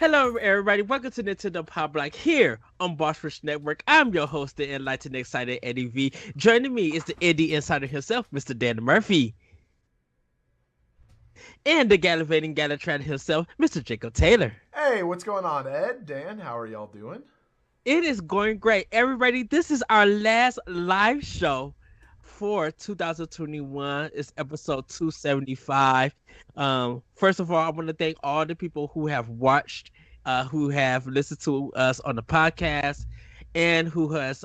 Hello, everybody. Welcome to Nintendo Pow Block here on Boss Rush Network. I'm your host, the enlightened, excited Eddie V. Joining me is the indie insider himself, Mr. Dan Murphy, and the gallivanting Galutrad himself, Mr. Jacob Taylor. Hey, what's going on, Ed? Dan, how are y'all doing? It is going great. Everybody, this is our last live show for 2021. It's episode 275. First of all, I want to thank all the people who have watched, who have listened to us on the podcast, and who has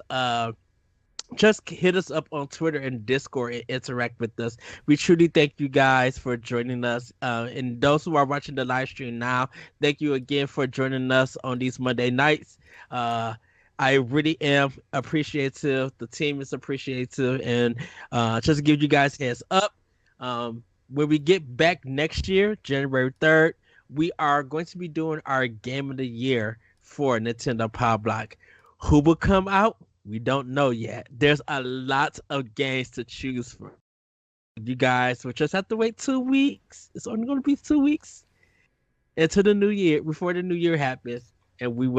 just hit us up on Twitter and Discord and interact with us. We truly thank you guys for joining us. And those who are watching the live stream now, thank you again for joining us on these Monday nights. I really am appreciative. The team is appreciative. And just to give you guys heads up, when we get back next year, January 3rd, we are going to be doing our Game of the Year for Nintendo Pow Block. Who will come out? We don't know yet. There's a lot of games to choose from. You guys will just have to wait 2 weeks. It's only going to be 2 weeks until the new year, before the new year happens, and you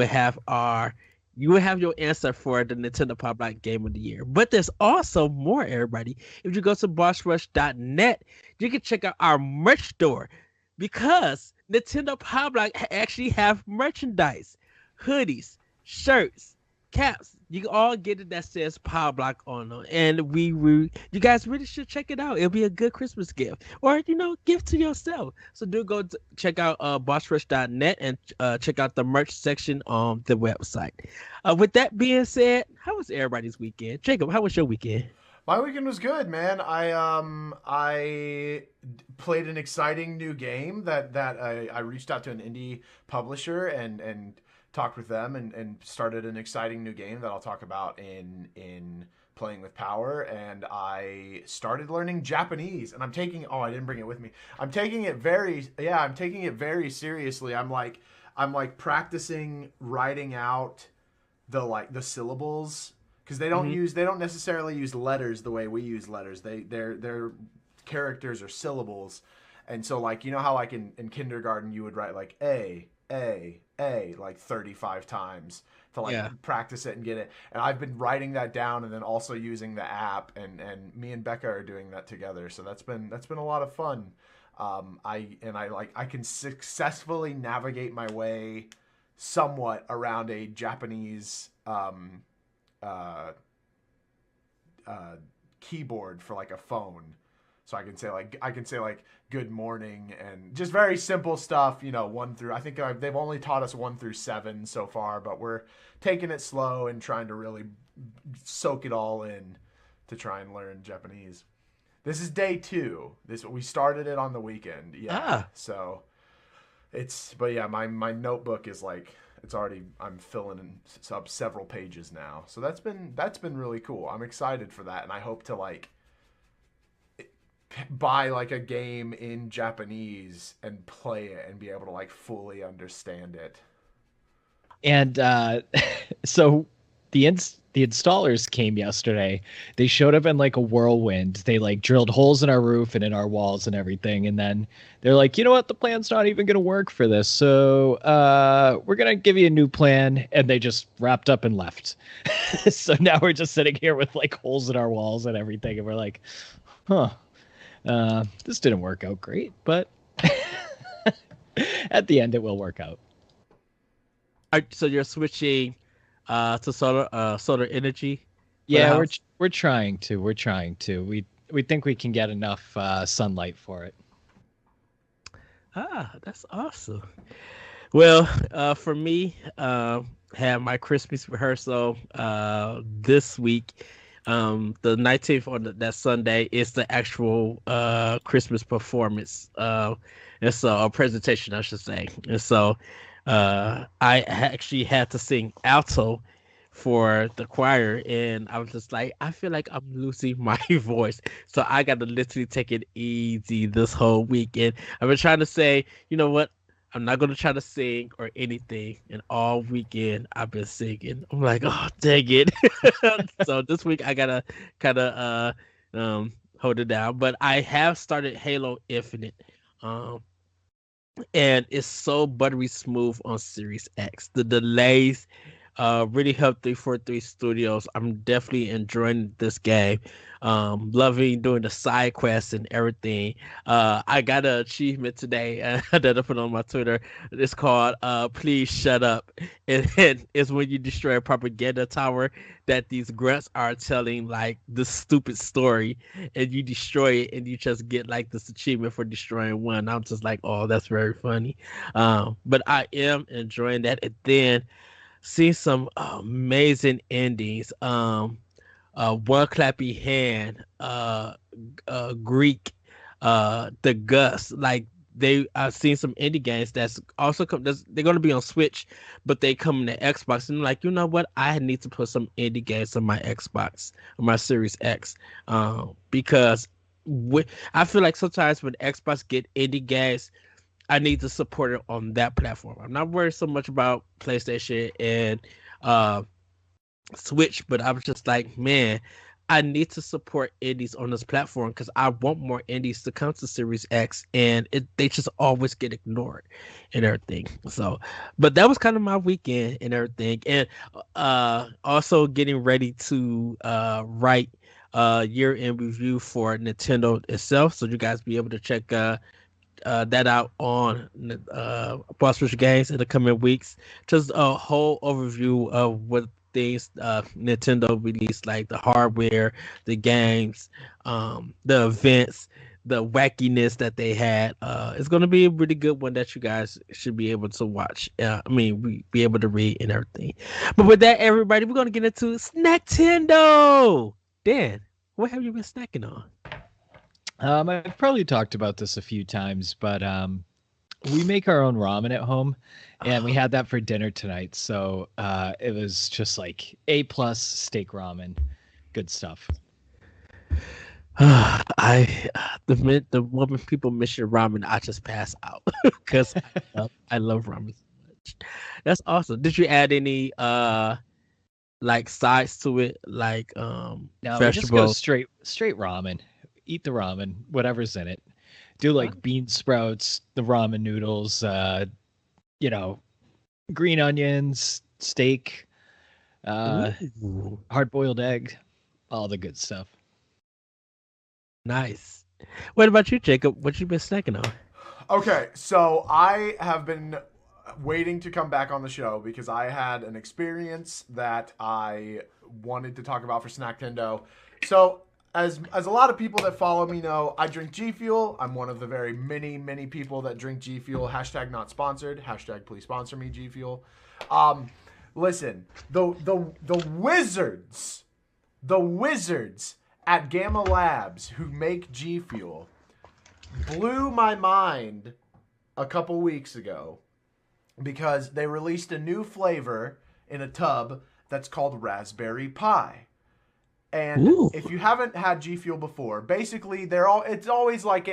will have your answer for the Nintendo Pow Block Game of the Year. But there's also more, everybody. If you go to bossrush.net, you can check out our merch store because Nintendo Pow Block actually have merchandise, hoodies, shirts, caps. You can all get it that says Power Block on them. And you guys really should check it out. It'll be a good Christmas gift. Or, gift to yourself. So do go check out bossrush.net and check out the merch section on the website. With that being said, how was everybody's weekend? Jacob, how was your weekend? My weekend was good, man. I played an exciting new game that I reached out to an indie publisher and talked with them and started an exciting new game that I'll talk about in playing with power. And I started learning Japanese, and I didn't bring it with me. I'm taking it very seriously. I'm like practicing writing out the syllables, because they don't necessarily use letters the way we use letters. Their characters are syllables. And so, like, you know how, like, in kindergarten you would write like a like 35 times to practice it and get it. And I've been writing that down and then also using the app, and me and Becca are doing that together. So that's been a lot of fun. I can successfully navigate my way somewhat around a Japanese keyboard for like a phone. So I can say like good morning and just very simple stuff, one through. I think they've only taught us 1 through 7 so far, but we're taking it slow and trying to really soak it all in to try and learn Japanese. This is day 2. We started it on the weekend. Yeah. So my notebook is like, I'm filling in up several pages now. So that's been really cool. I'm excited for that, and I hope to like buy like a game in Japanese and play it and be able to like fully understand it. And so the installers came yesterday. They showed up in like a whirlwind. They like drilled holes in our roof and in our walls and everything. And then they're like, you know what? The plan's not even going to work for this. So we're going to give you a new plan. And they just wrapped up and left. So now we're just sitting here with like holes in our walls and everything. And we're like, huh. This didn't work out great, but at the end it will work out. So you're switching to solar energy? Yeah, we're trying to. We think we can get enough sunlight for it. That's awesome. Well, for me, had my Christmas rehearsal this week. The 19th on that Sunday is the actual Christmas performance, and so a presentation, I should say. And so I actually had to sing alto for the choir, and I was just like, I feel like I'm losing my voice, so I got to literally take it easy this whole weekend. I've been trying to say, you know what? I'm not going to try to sing or anything. And all weekend, I've been singing. I'm like, oh, dang it. So this week, I got to kind of hold it down. But I have started Halo Infinite. and it's so buttery smooth on Series X. The delays really helped 343 Studios. I'm definitely enjoying this game. Loving doing the side quests and everything. I got an achievement today that I put on my Twitter. It's called Please Shut Up. And it's when you destroy a propaganda tower that these grunts are telling like the stupid story, and you destroy it and you just get like this achievement for destroying one. I'm just like, oh, that's very funny. But I am enjoying that. And then see some amazing endings. One clappy hand, Greek, the Gus. Like I've seen some indie games that's also they're gonna be on Switch, but they come in the Xbox. And I'm like, you know what? I need to put some indie games on my Xbox, on my Series X, because I feel like sometimes when Xbox get indie games, I need to support it on that platform. I'm not worried so much about PlayStation and uh, Switch, but I was just like, man, I need to support indies on this platform because I want more indies to come to Series X, and they just always get ignored and everything. So, but that was kind of my weekend and everything, and also getting ready to write year-end review for Nintendo itself, so you guys be able to check that out on Boss Rush Games in the coming weeks. Just a whole overview of what things Nintendo released, like the hardware, the games, the events, the wackiness that they had. It's going to be a really good one that you guys should be able to watch. Be able to read and everything. But with that, everybody, we're going to get into Snacktendo. Dan, what have you been snacking on? I've probably talked about this a few times, but we make our own ramen at home, and we had that for dinner tonight. So it was just like A+ steak ramen, good stuff. I the moment people mention ramen, I just pass out because I love ramen so much. That's awesome. Did you add any like sides to it, like No, we just go vegetables? straight ramen. Eat the ramen, whatever's in it. Do like bean sprouts, the ramen noodles, you know, green onions, steak, Ooh, hard boiled egg, all the good stuff. nice. What about you, Jacob? What you been snacking on? Okay, so I have been waiting to come back on the show because I had an experience that I wanted to talk about for Snacktendo. So, as a lot of people that follow me know, I drink G Fuel. I'm one of the very many people that drink G Fuel. Hashtag not sponsored. Hashtag please sponsor me, G Fuel. Um, listen, the wizards at Gamma Labs who make G Fuel blew my mind a couple weeks ago because they released a new flavor in a tub that's called Raspberry Pi. And Ooh, if you haven't had G Fuel before, basically it's always like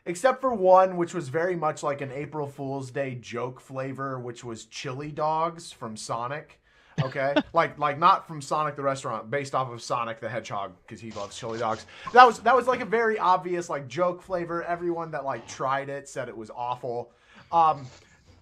except for one which was very much like an April Fool's Day joke flavor, which was chili dogs from Sonic. Okay, like not from Sonic the Restaurant, based off of Sonic the Hedgehog because he loves chili dogs. That was like a very obvious like joke flavor. Everyone that like tried it said it was awful.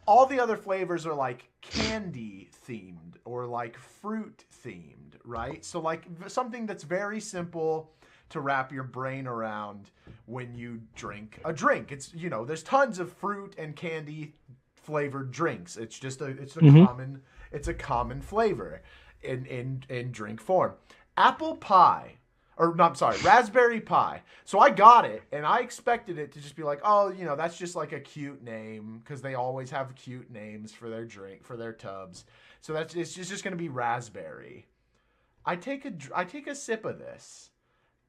All the other flavors are like candy themed or like fruit themed, right? So like something that's very simple to wrap your brain around when you drink a drink. It's there's tons of fruit and candy flavored drinks. mhm. It's a common flavor in drink form. Apple pie, or no, I'm sorry, raspberry pie. So I got it, and I expected it to just be like, oh, that's just like a cute name because they always have cute names for their tubs. So it's just gonna be raspberry. I take a sip of this,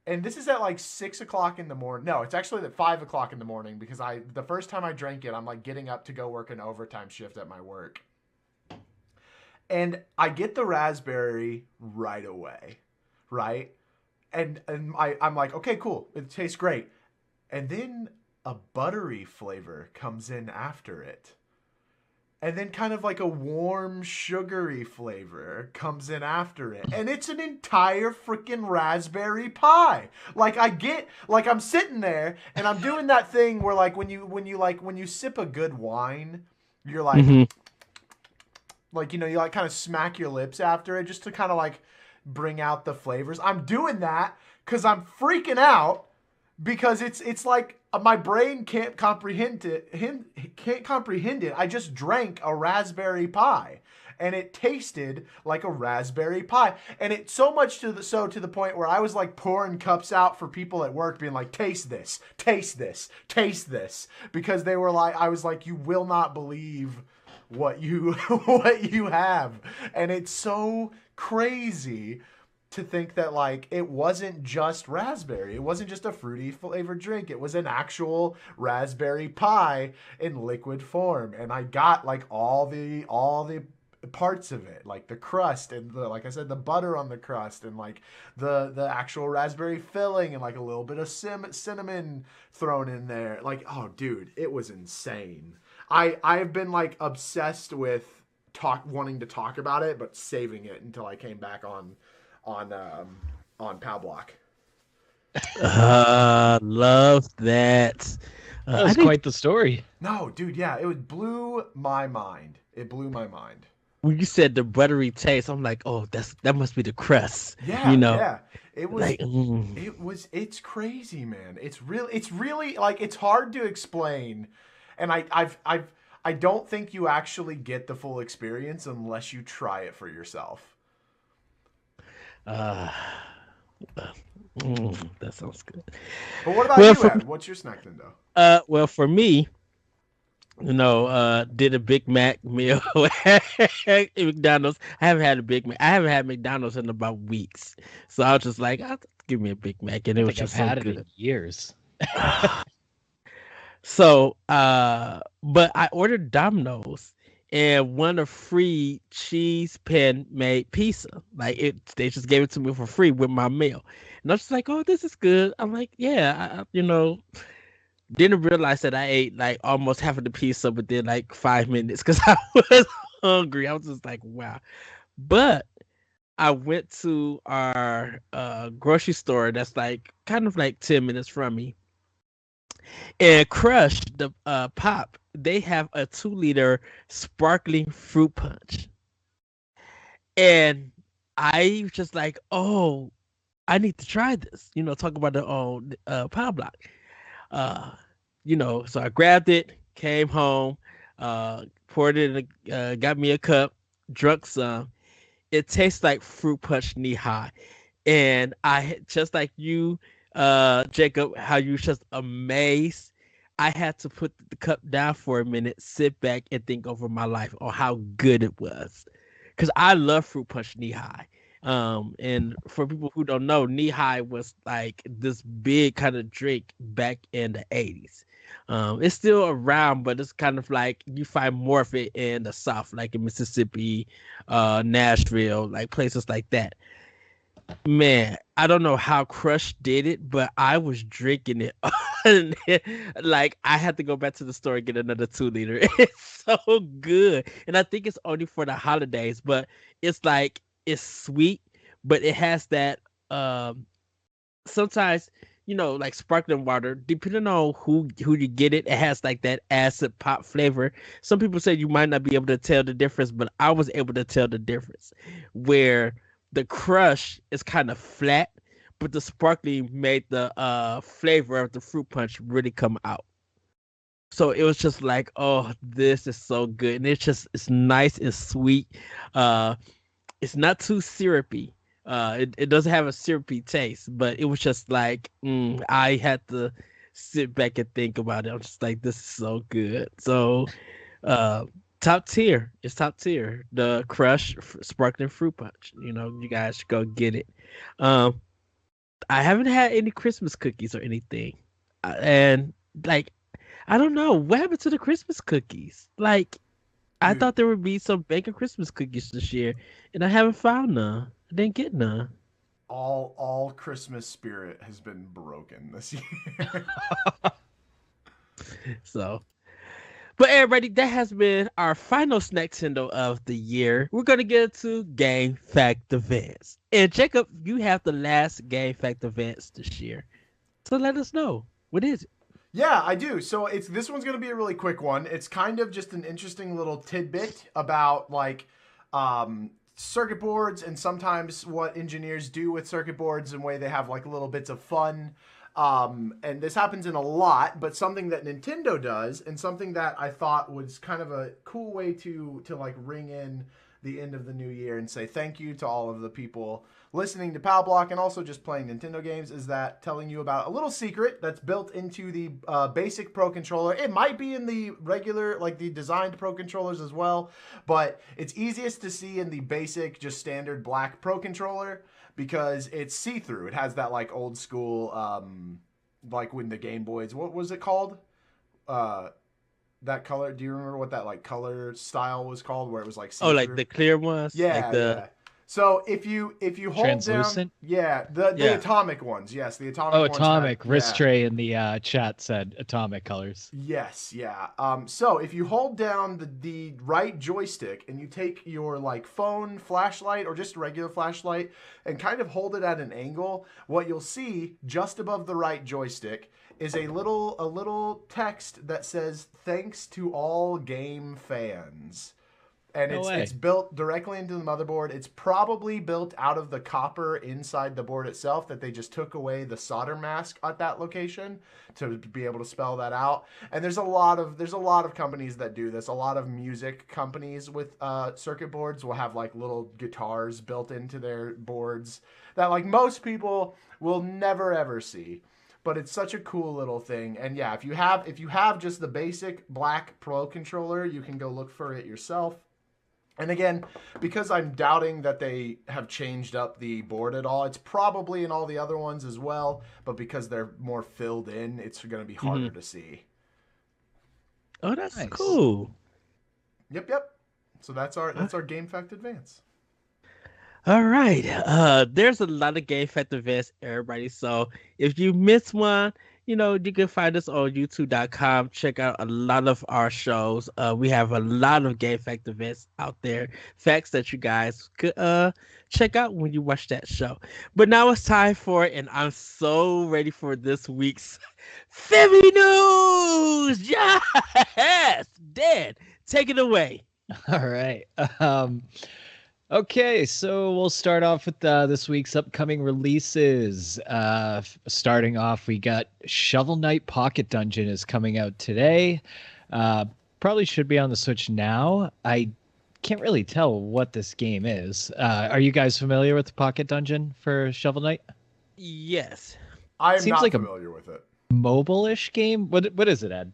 and this is at like 6 o'clock in the morning. No, it's actually at 5 o'clock in the morning because the first time I drank it, I'm like getting up to go work an overtime shift at my work. And I get the raspberry right away, right? I'm like, okay, cool. It tastes great. And then a buttery flavor comes in after it. and then kind of like a warm sugary flavor comes in after it, and it's an entire freaking raspberry pie. Like I'm sitting there and I'm doing that thing where like when you sip a good wine, you're Mm-hmm. like you like kind of smack your lips after it just to kind of like bring out the flavors. I'm doing that because I'm freaking out because it's like my brain can't comprehend it. Can't comprehend it. I just drank a raspberry pie, and it tasted like a raspberry pie, and it so much to the point where I was like pouring cups out for people at work, being like, "Taste this, taste this, taste this," because they were like, I was like, "You will not believe what you what you have," and it's so crazy to think that like it wasn't just raspberry. It wasn't just a fruity flavored drink. It was an actual raspberry pie in liquid form. And I got like all the parts of it, like the crust and the like I said, the butter on the crust and like the actual raspberry filling and like a little bit of cinnamon thrown in there. Like, oh dude, it was insane. I've been like obsessed with wanting to talk about it, but saving it until I came back on Pow Block. Love that. That was quite the story. No, dude, yeah, it blew my mind. It blew my mind. When you said the buttery taste, I'm like, oh, that must be the crust. Yeah, You know, yeah. It was like, it's crazy, man. It's really like it's hard to explain. And I don't think you actually get the full experience unless you try it for yourself. uh, that sounds good. But what about Well, you, Ed? What's your snack Nintendo? well, for me, did a Big Mac meal at McDonald's. I haven't had a Big Mac. I haven't had McDonald's in about weeks. So I was just like, give me a Big Mac, and I it was think I've just so had it in good. years. So, but I ordered Domino's and won a free cheese pan made pizza. Like they just gave it to me for free with my meal, and I was just like, "Oh, this is good." I'm like, "Yeah, didn't realize that I ate like almost half of the pizza within like 5 minutes because I was hungry. I was just like, wow. But I went to our grocery store that's like kind of like 10 minutes from me and Crush the pop. They have a 2 liter sparkling fruit punch. And I was just like, oh, I need to try this. Talk about the Pow Block. Uh, so I grabbed it, came home, poured it, got me a cup, drunk some. It tastes like fruit punch knee high, and just like you, Jacob, how you just amazed. I had to put the cup down for a minute, sit back, and think over my life on how good it was, because I love fruit punch knee high. And for people who don't know, knee high was like this big kind of drink back in the 80s. It's still around, but it's kind of like you find more of it in the South, like in Mississippi, Nashville, like places like that. Man, I don't know how Crush did it, but I was drinking it. Like I had to go back to the store and get another 2 liter. It's so good. And I think it's only for the holidays, but it's like it's sweet, but it has that sometimes like sparkling water, depending on who you get it has like that acid pop flavor. Some people say you might not be able to tell the difference, but I was able to tell the difference where the Crush is kind of flat, but the sparkling made the flavor of the fruit punch really come out. So it was just like, oh, this is so good, and it's nice and sweet. uh it's not too syrupy. It doesn't have a syrupy taste, but it was just like I had to sit back and think about it. I'm just like, this is so good. So uh top tier. It's top tier. The Crush sparkling fruit punch. You guys should go get it. Um I haven't had any Christmas cookies or anything. And like I don't know what happened to the Christmas cookies. Like I Dude, thought there would be some bacon Christmas cookies this year, and I haven't found none. I didn't get none. all Christmas spirit has been broken this year. So, But everybody, that has been our final Snackendo of the year. We're gonna get into Game Fact events. And Jacob, you have the last Game Fact events this year. So let us know. What is it? Yeah, I do. So this one's going to be a really quick one. It's kind of just an interesting little tidbit about like circuit boards and sometimes what engineers do with circuit boards and way they have like little bits of fun. And this happens in a lot, but something that Nintendo does and something that I thought was kind of a cool way to like ring in the end of the new year and say thank you to all of the people listening to Pow Block and also just playing Nintendo games is that telling you about a little secret that's built into the basic Pro Controller. It might be in the regular, like the designed Pro Controllers as well, but it's easiest to see in the basic, just standard black Pro Controller because it's see-through. It has that like old school, like when the Game Boys, what was it called? That color, do you remember what that like color style was called where it was like see-through? Oh, like the clear ones? Yeah, like the... yeah. So if you hold Translucent? down, yeah, the atomic ones, yes, the atomic. Oh, ones atomic. had, Ristray in the chat said atomic colors. Yes, yeah. So if you hold down the right joystick and you take your like phone flashlight or just a regular flashlight and kind of hold it at an angle, what you'll see just above the right joystick is a little text that says "Thanks to all game fans." And it's built directly into the motherboard. It's probably built out of the copper inside the board itself that they just took away the solder mask at that location to be able to spell that out. And there's a lot of companies that do this. A lot of music companies with circuit boards will have like little guitars built into their boards that like most people will never ever see. But it's such a cool little thing. And yeah, if you have just the basic black Pro Controller, you can go look for it yourself. And again, because I'm doubting that they have changed up the board at all, it's probably in all the other ones as well. But because they're more filled in, it's going to be harder to see. Oh, that's nice. Cool. Yep. So that's our Game Fact Advance. All right. There's a lot of Game Fact events, everybody. So if you miss one, you can find us on youtube.com. Check out a lot of our shows. We have a lot of Game Fact events out there. Facts that you guys could check out when you watch that show. But now it's time for it, and I'm so ready for this week's Fibby News. Yes! Dan, take it away. All right. Okay, so we'll start off with this week's upcoming releases. Starting off, we got Shovel Knight Pocket Dungeon is coming out today. Probably should be on the Switch now. I can't really tell what this game is. Are you guys familiar with the Pocket Dungeon for Shovel Knight? Yes. I am not familiar with it. Mobile-ish game? What is it, Ed?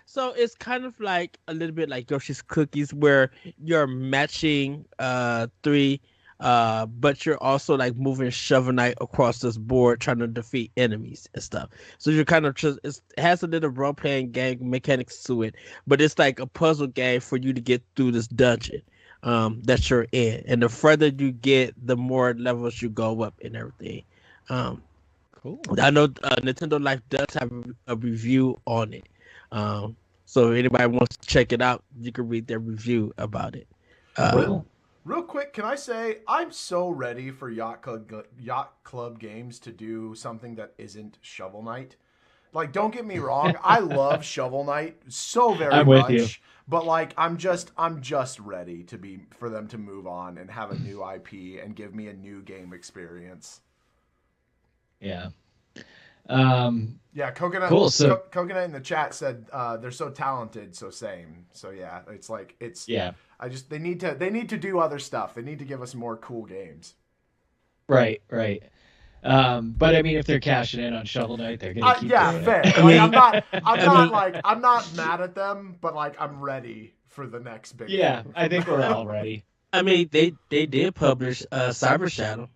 So it's kind of like a little bit like Yoshi's Cookies where you're matching three, but you're also like moving Shovel Knight across this board trying to defeat enemies and stuff. So you're kind of just, it has a little role-playing game mechanics to it, but it's like a puzzle game for you to get through this dungeon that you're in. And the further you get, the more levels you go up and everything. Cool. I know Nintendo Life does have a review on it. So if anybody wants to check it out, you can read their review about it. Real quick, can I say I'm so ready for Yacht Club Games to do something that isn't Shovel Knight. Like, don't get me wrong, I love Shovel Knight so very much, but like I'm just ready for them to move on and have a new IP and give me a new game experience. Yeah. Yeah, Coconut. Cool. So Coconut in the chat said they're so talented, so same. So yeah, they need to do other stuff. They need to give us more cool games. Right. But I mean, if they're cashing in on Shovel Knight, they're gonna keep doing fair. it. I'm not mad at them, but like I'm ready for the next big. Yeah, game. I think we're all ready. I mean, they did publish Cyber Shadow.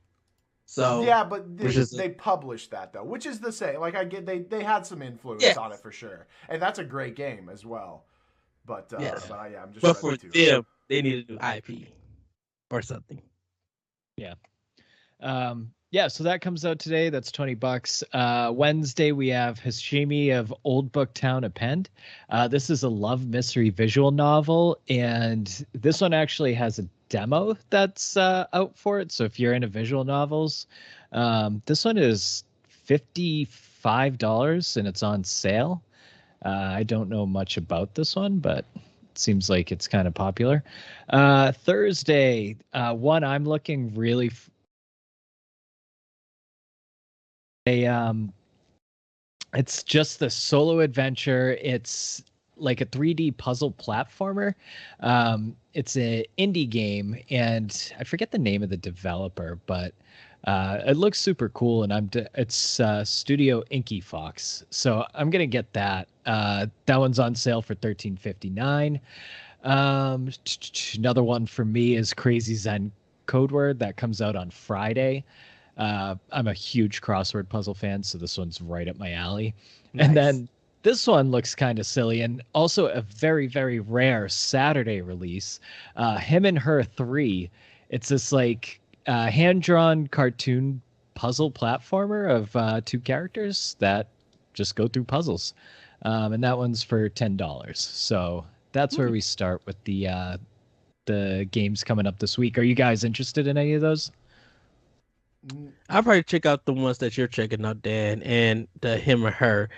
So yeah, but they published that though, which is the same. Like I get they had some influence on it for sure, and that's a great game as well. But I'm just. But for them, they need a new IP or something. Yeah. Yeah, so that comes out today. That's $20. Wednesday we have Hashimi of Old Booktown Append. This is a love mystery visual novel, and this one actually has a demo that's out for it. So if you're into visual novels, this one is $55 and it's on sale. I don't know much about this one, but it seems like it's kind of popular. Thursday, one I'm looking really it's just the solo adventure. It's like a 3D puzzle platformer. It's an indie game, and I forget the name of the developer, but it looks super cool. And it's Studio Inky Fox, so I'm gonna get that. That one's on sale for $13.59. Another one for me is Crazy Zen Code Word that comes out on Friday. I'm a huge crossword puzzle fan, so this one's right up my alley. Nice. And then this one looks kind of silly and also a very, very rare Saturday release. Him and Her 3. It's this like hand-drawn cartoon puzzle platformer of two characters that just go through puzzles. And that one's for $10. So that's where we start with the games coming up this week. Are you guys interested in any of those? I'll probably check out the ones that you're checking out, Dan, and the Him or Her.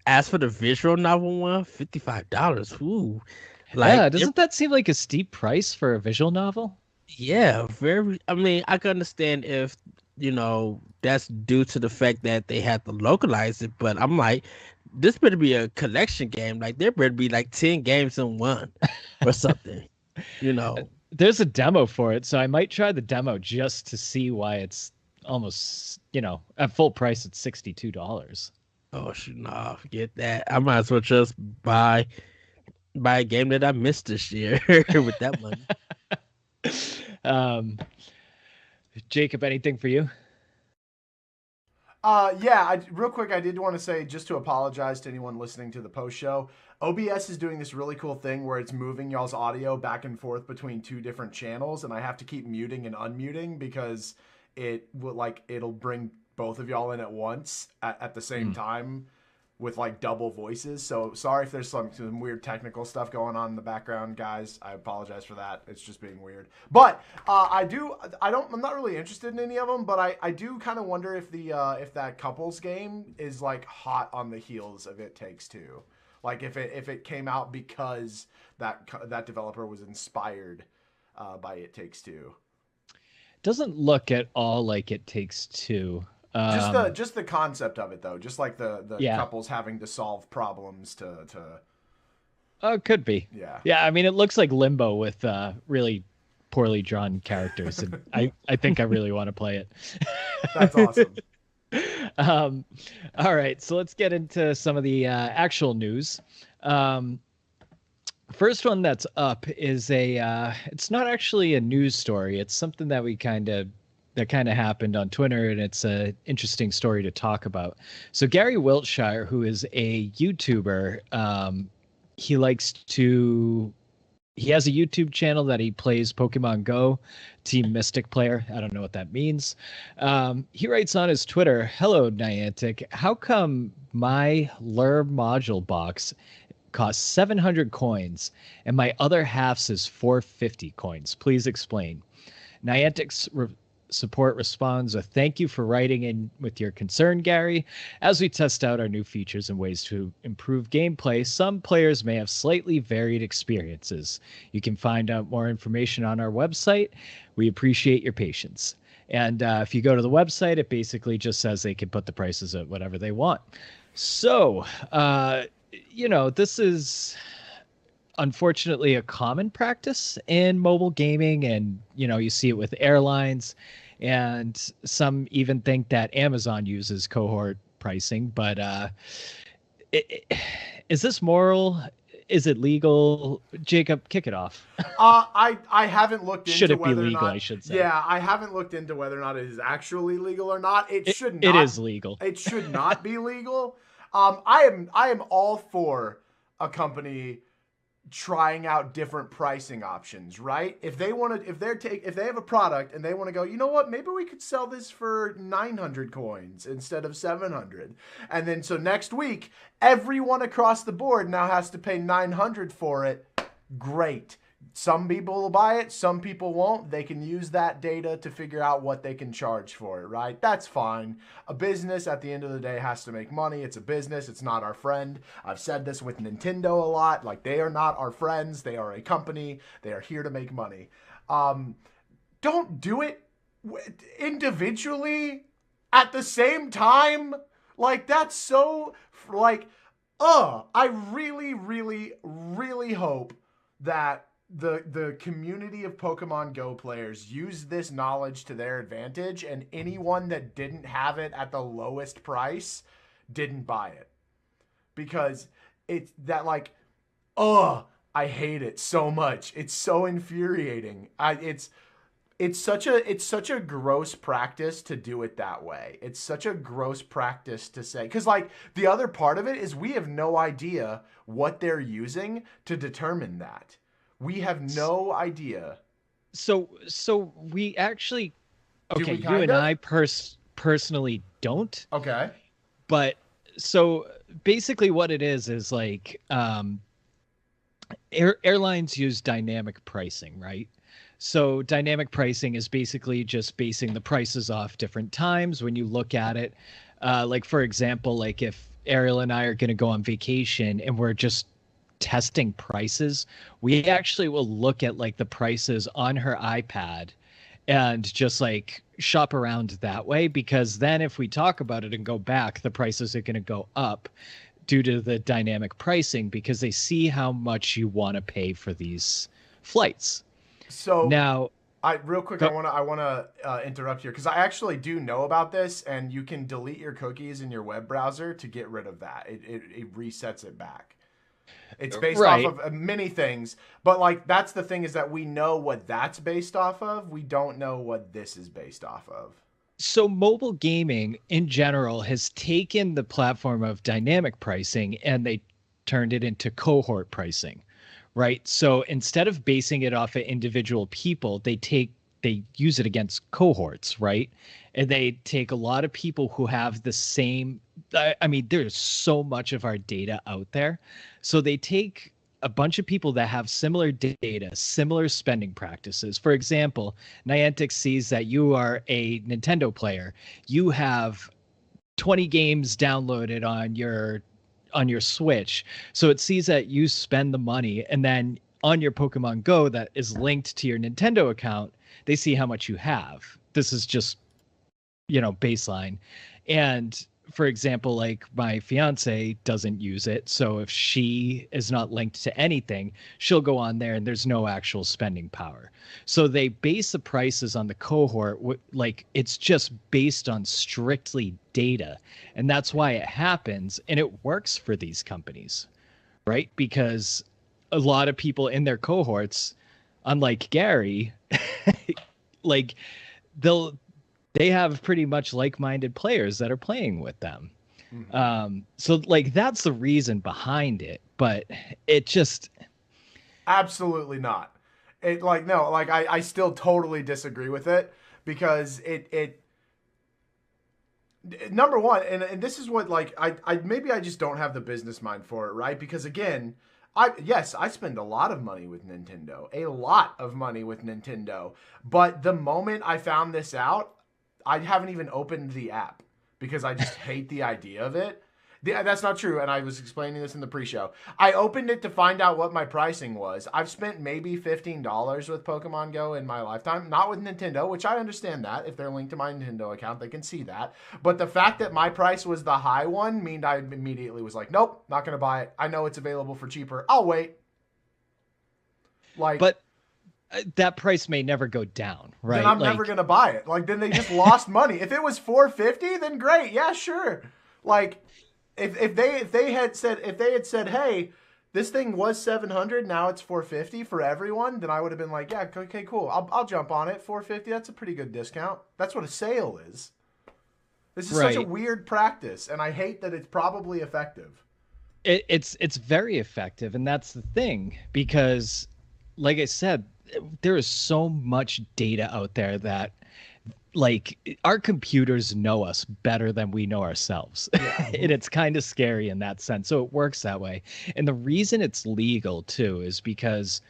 As for the visual novel one, $55. Ooh, Yeah, doesn't that seem like a steep price for a visual novel? Yeah, very. I mean, I can understand if that's due to the fact that they had to localize it, but I'm like, this better be a collection game. Like there better be like 10 games in one or something. There's a demo for it, so I might try the demo just to see why it's almost, at full price it's $62. Oh, nah, forget that. I might as well just buy a game that I missed this year with that money. Jacob, anything for you? Yeah, real quick, I did want to say, just to apologize to anyone listening to the post show, OBS is doing this really cool thing where it's moving y'all's audio back and forth between two different channels, and I have to keep muting and unmuting because it'll bring both of y'all in at once at the same time with like double voices. So sorry if there's some weird technical stuff going on in the background, guys. I apologize for that. It's just being weird. But I'm not really interested in any of them, but I do kind of wonder if if that couples game is like hot on the heels of It Takes Two. Like if it came out because that developer was inspired by It Takes Two. Doesn't look at all like It Takes Two. Just the concept of it though, just like the couples having to solve problems to. Oh, it could be. Yeah. I mean, it looks like Limbo with really poorly drawn characters, and I think I really want to play it. That's awesome. All right, so let's get into some of the actual news. First one that's up is it's not actually a news story. It's something that that kind of happened on Twitter, and it's an interesting story to talk about. So Gary Wiltshire, who is a YouTuber, he has a YouTube channel that he plays Pokemon Go, Team Mystic player. I don't know what that means. He writes on his Twitter, "Hello, Niantic. How come my Lure module box costs 700 coins and my other half is 450 coins? Please explain." Niantic's support responds with, "Thank you for writing in with your concern, Gary. As we test out our new features and ways to improve gameplay, some players may have slightly varied experiences. You can find out more information on our website. We appreciate your patience." And if you go to the website, it basically just says they can put the prices at whatever they want. So, this is unfortunately a common practice in mobile gaming, and you see it with airlines, and some even think that Amazon uses cohort pricing. But is this moral? Is it legal? Jacob, kick it off. I haven't looked into should it whether be legal, or not, I should say. Yeah, I haven't looked into whether or not it is actually legal or not. It should not. It is legal. It should not be legal. I am all for a company trying out different pricing options, right? If they want to, if they have a product and they want to go, you know what, maybe we could sell this for 900 coins instead of 700. And then so next week, everyone across the board now has to pay 900 for it. Great. Some people will buy it, some people won't. They can use that data to figure out what they can charge for it, right? That's fine. A business at the end of the day has to make money. It's a business. It's not our friend. I've said this with Nintendo a lot. Like, they are not our friends. They are a company. They are here to make money. Don't do it individually at the same time. Like, that's so, like, I really, really, really hope that the community of Pokemon Go players use this knowledge to their advantage, and anyone that didn't have it at the lowest price didn't buy it. Because it's that, like, I hate it so much. It's so infuriating. It's such a gross practice to do it that way. It's such a gross practice to say, because, like, the other part of it is we have no idea what they're using to determine that. We have no idea. So we actually, okay, we you and I personally don't. Okay. But so basically what it is like, airlines use dynamic pricing, right? So dynamic pricing is basically just basing the prices off different times when you look at it. Like, for example, like if Ariel and I are going to go on vacation and we're just testing prices, we actually will look at like the prices on her iPad and just like shop around that way, because then if we talk about it and go back, the prices are going to go up due to the dynamic pricing, because they see how much you want to pay for these flights. So now, I want to interrupt here, because I actually do know about this, and you can delete your cookies in your web browser to get rid of that. It resets it back. It's based off of many things, but like that's the thing, is that we know what that's based off of. We don't know what this is based off of. So mobile gaming in general has taken the platform of dynamic pricing and they turned it into cohort pricing, right? So instead of basing it off of individual people, they use it against cohorts, right? And they take a lot of people who have the same, I mean, there's so much of our data out there. So they take a bunch of people that have similar data, similar spending practices. For example, Niantic sees that you are a Nintendo player. You have 20 games downloaded on your Switch. So it sees that you spend the money, and then on your Pokemon Go that is linked to your Nintendo account, they see how much you have. This is just, baseline. And for example, like my fiance doesn't use it. So if she is not linked to anything, she'll go on there and there's no actual spending power. So they base the prices on the cohort. Like, it's just based on strictly data. And that's why it happens. And it works for these companies, right? Because a lot of people in their cohorts, unlike Gary, like they have pretty much like-minded players that are playing with them. Mm-hmm. So like that's the reason behind it, but it just absolutely not. It like, no, like I still totally disagree with it, because it number one, and this is what, like, I maybe I just don't have the business mind for it, right? Because again, I spend a lot of money with Nintendo, but the moment I found this out, I haven't even opened the app because I just hate the idea of it. That's not true, and I was explaining this in the pre-show. I opened it to find out what my pricing was. I've spent maybe $15 with Pokemon Go in my lifetime, not with Nintendo, which I understand that. If they're linked to my Nintendo account, they can see that. But the fact that my price was the high one means I immediately was like, nope, not going to buy it. I know it's available for cheaper. I'll wait. But that price may never go down, right? Then I'm never going to buy it. Like, then they just lost money. If it was $450, then great. Yeah, sure. Like, if they had said, hey, this thing was $700, now it's $450 for everyone, then I would have been like, yeah, okay, cool. I'll jump on it. $450, that's a pretty good discount. That's what a sale is. This is such a weird practice, and I hate that it's probably effective. It's very effective, and that's the thing, because like I said, there is so much data out there that like our computers know us better than we know ourselves. Yeah. And it's kind of scary in that sense. So it works that way. And the reason it's legal too is because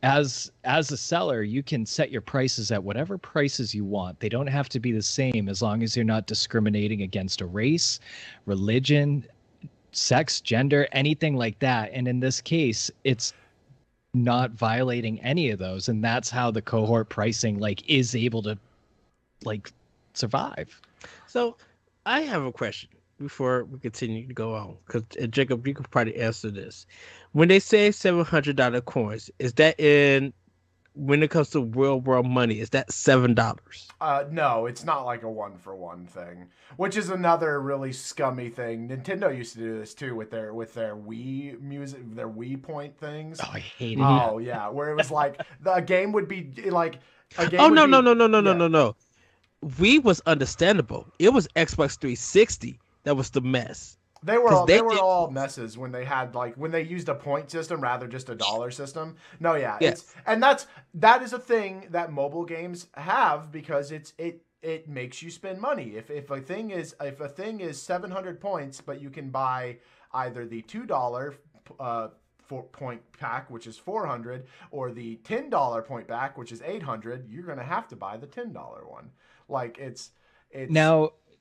as a seller, you can set your prices at whatever prices you want. They don't have to be the same as long as you're not discriminating against a race, religion, sex, gender, anything like that. And in this case, it's not violating any of those, and that's how the cohort pricing like is able to like survive. So I have a question before we continue to go on, because Jacob, you could probably answer this. When they say $700 coins, is that in when it comes to real world money? Is that $7? No, it's not like a one for one thing, which is another really scummy thing. Nintendo used to do this too with their Wii music, their Wii point things. Oh, I hate it. Oh yeah, where it was like the game would be like a game. Oh would no, be, no, no, no, no, no, yeah. no, no. Wii was understandable. It was Xbox 360 that was the mess. They were 'Cause all, they they were did- all messes when they had like when they used a point system rather just a dollar system. No, yeah, Yes. that is a thing that mobile games have because it makes you spend money. If a thing is 700 points, but you can buy either the $2 point pack, which is 400, or the $10 point pack, which is 800, you're gonna have to buy the $10 one. Like it's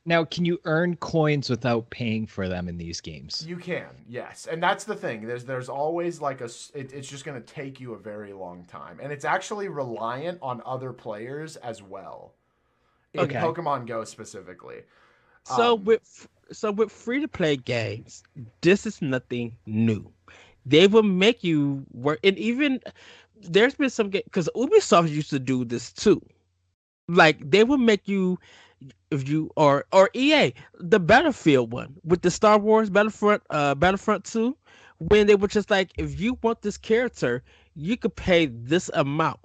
Now, can you earn coins without paying for them in these games? You can, yes, and that's the thing. There's always like it's just going to take you a very long time, and it's actually reliant on other players as well. In Okay. Pokemon Go specifically. So with free to play games, this is nothing new. They will make you work, and even there's been some game because Ubisoft used to do this too. Like they will make you, if you or EA, the Battlefield one with the Star Wars Battlefront 2, when they were just like, if you want this character, you could pay this amount.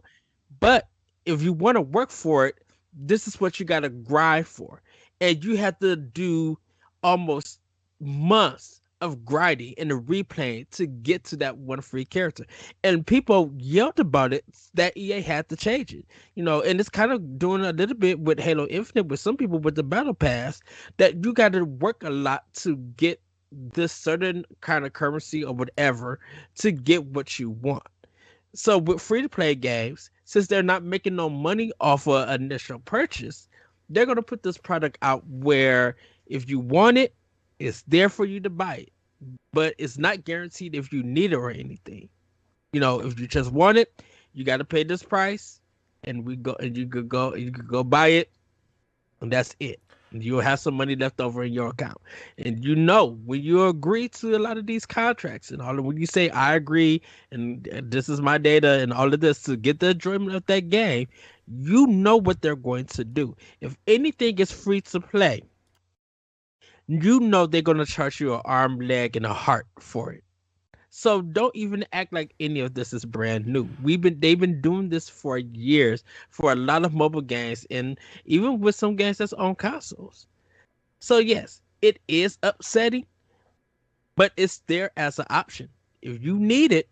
But if you want to work for it, this is what you got to grind for. And you have to do almost months of grinding and replaying to get to that one free character. And people yelled about it that EA had to change it. And it's kind of doing a little bit with Halo Infinite with some people with the Battle Pass, that you got to work a lot to get this certain kind of currency or whatever to get what you want. So with free to play games, since they're not making no money off of initial purchase, they're going to put this product out where if you want it, it's there for you to buy it. But it's not guaranteed if you need it or anything. If you just want it, you got to pay this price, and you could go buy it, and that's it. And you'll have some money left over in your account. And when you agree to a lot of these contracts and all, when you say I agree and this is my data and all of this to get the enjoyment of that game, you know what they're going to do. If anything is free to play, they're going to charge you an arm, leg, and a heart for it. So don't even act like any of this is brand new. They've been doing this for years for a lot of mobile games, and even with some games that's on consoles. So yes, it is upsetting, but it's there as an option. If you need it,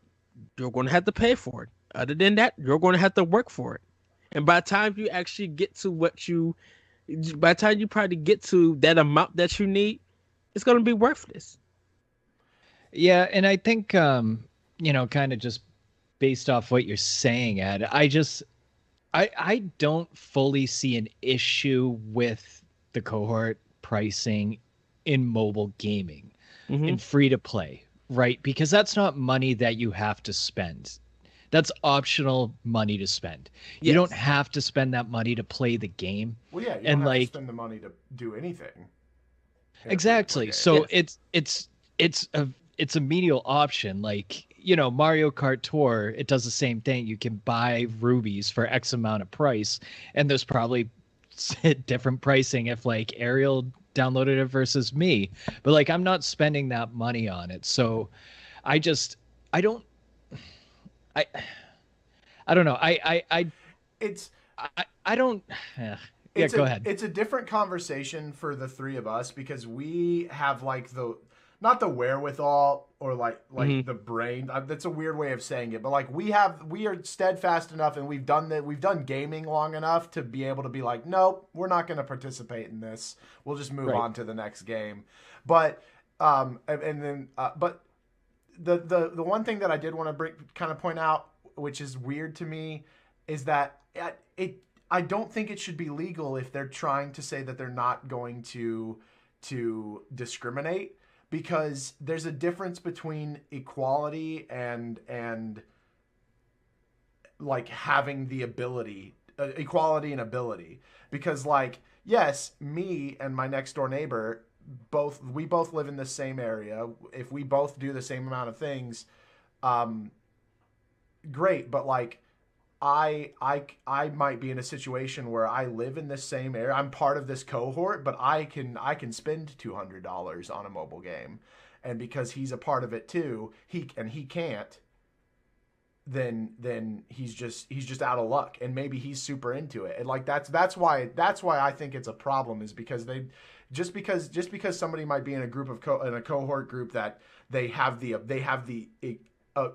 you're going to have to pay for it. Other than that, you're going to have to work for it. And by the time you actually get to by the time you probably get to that amount that you need, it's going to be worthless. Yeah, and I think kind of just based off what you're saying, Ed, I don't fully see an issue with the cohort pricing in mobile gaming, in free to play, right? Because that's not money that you have to spend. That's optional money to spend. Yes. You don't have to spend that money to play the game. Well, yeah, you and don't have like to spend the money to do anything. exactly. So it's a medial option. Like, Mario Kart Tour, it does the same thing. You can buy rubies for X amount of price, and there's probably different pricing if like Ariel downloaded it versus me. But like, I'm not spending that money on it. So I don't know. I don't. Go ahead. It's a different conversation for the three of us because we have like not the wherewithal or like Mhm. the brain. That's a weird way of saying it, but like we are steadfast enough, and we've done gaming long enough to be able to be like, nope, we're not going to participate in this. We'll just move Right. on to the next game. But and then but the one thing that I did want to kind of point out, which is weird to me, is that it I don't think it should be legal if they're trying to say that they're not going to discriminate, because there's a difference between equality and like having the ability, equality and ability. Because like, yes, me and my next door neighbor, we both live in the same area. If we both do the same amount of things, um great. But like, I might be in a situation where I live in this same area. I'm part of this cohort, but I can spend $200 on a mobile game, and because he's a part of it too, he can't. Then he's just out of luck, and maybe he's super into it, and like that's why I think it's a problem, is because just because somebody might be in a group in a cohort group that they have the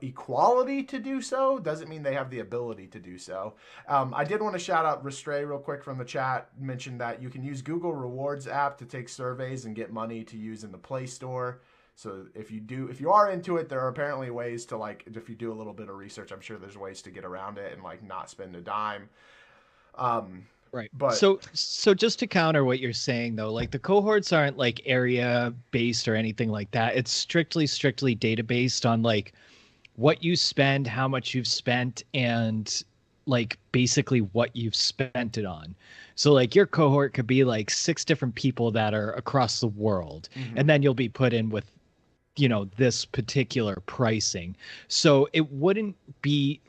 equality to do so, doesn't mean they have the ability to do so. I did want to shout out Restray real quick from the chat. Mentioned that you can use Google Rewards app to take surveys and get money to use in the Play Store. So if you are into it, there are apparently ways to, like, if you do a little bit of research, I'm sure there's ways to get around it and like not spend a dime. Um, Right. but So just to counter what you're saying though, like the cohorts aren't like area based or anything like that. It's strictly data based on like what you spend, how much you've spent, and like basically what you've spent it on. So like your cohort could be like 6 different people that are across the world, mhm. and then you'll be put in with this particular pricing. So it wouldn't be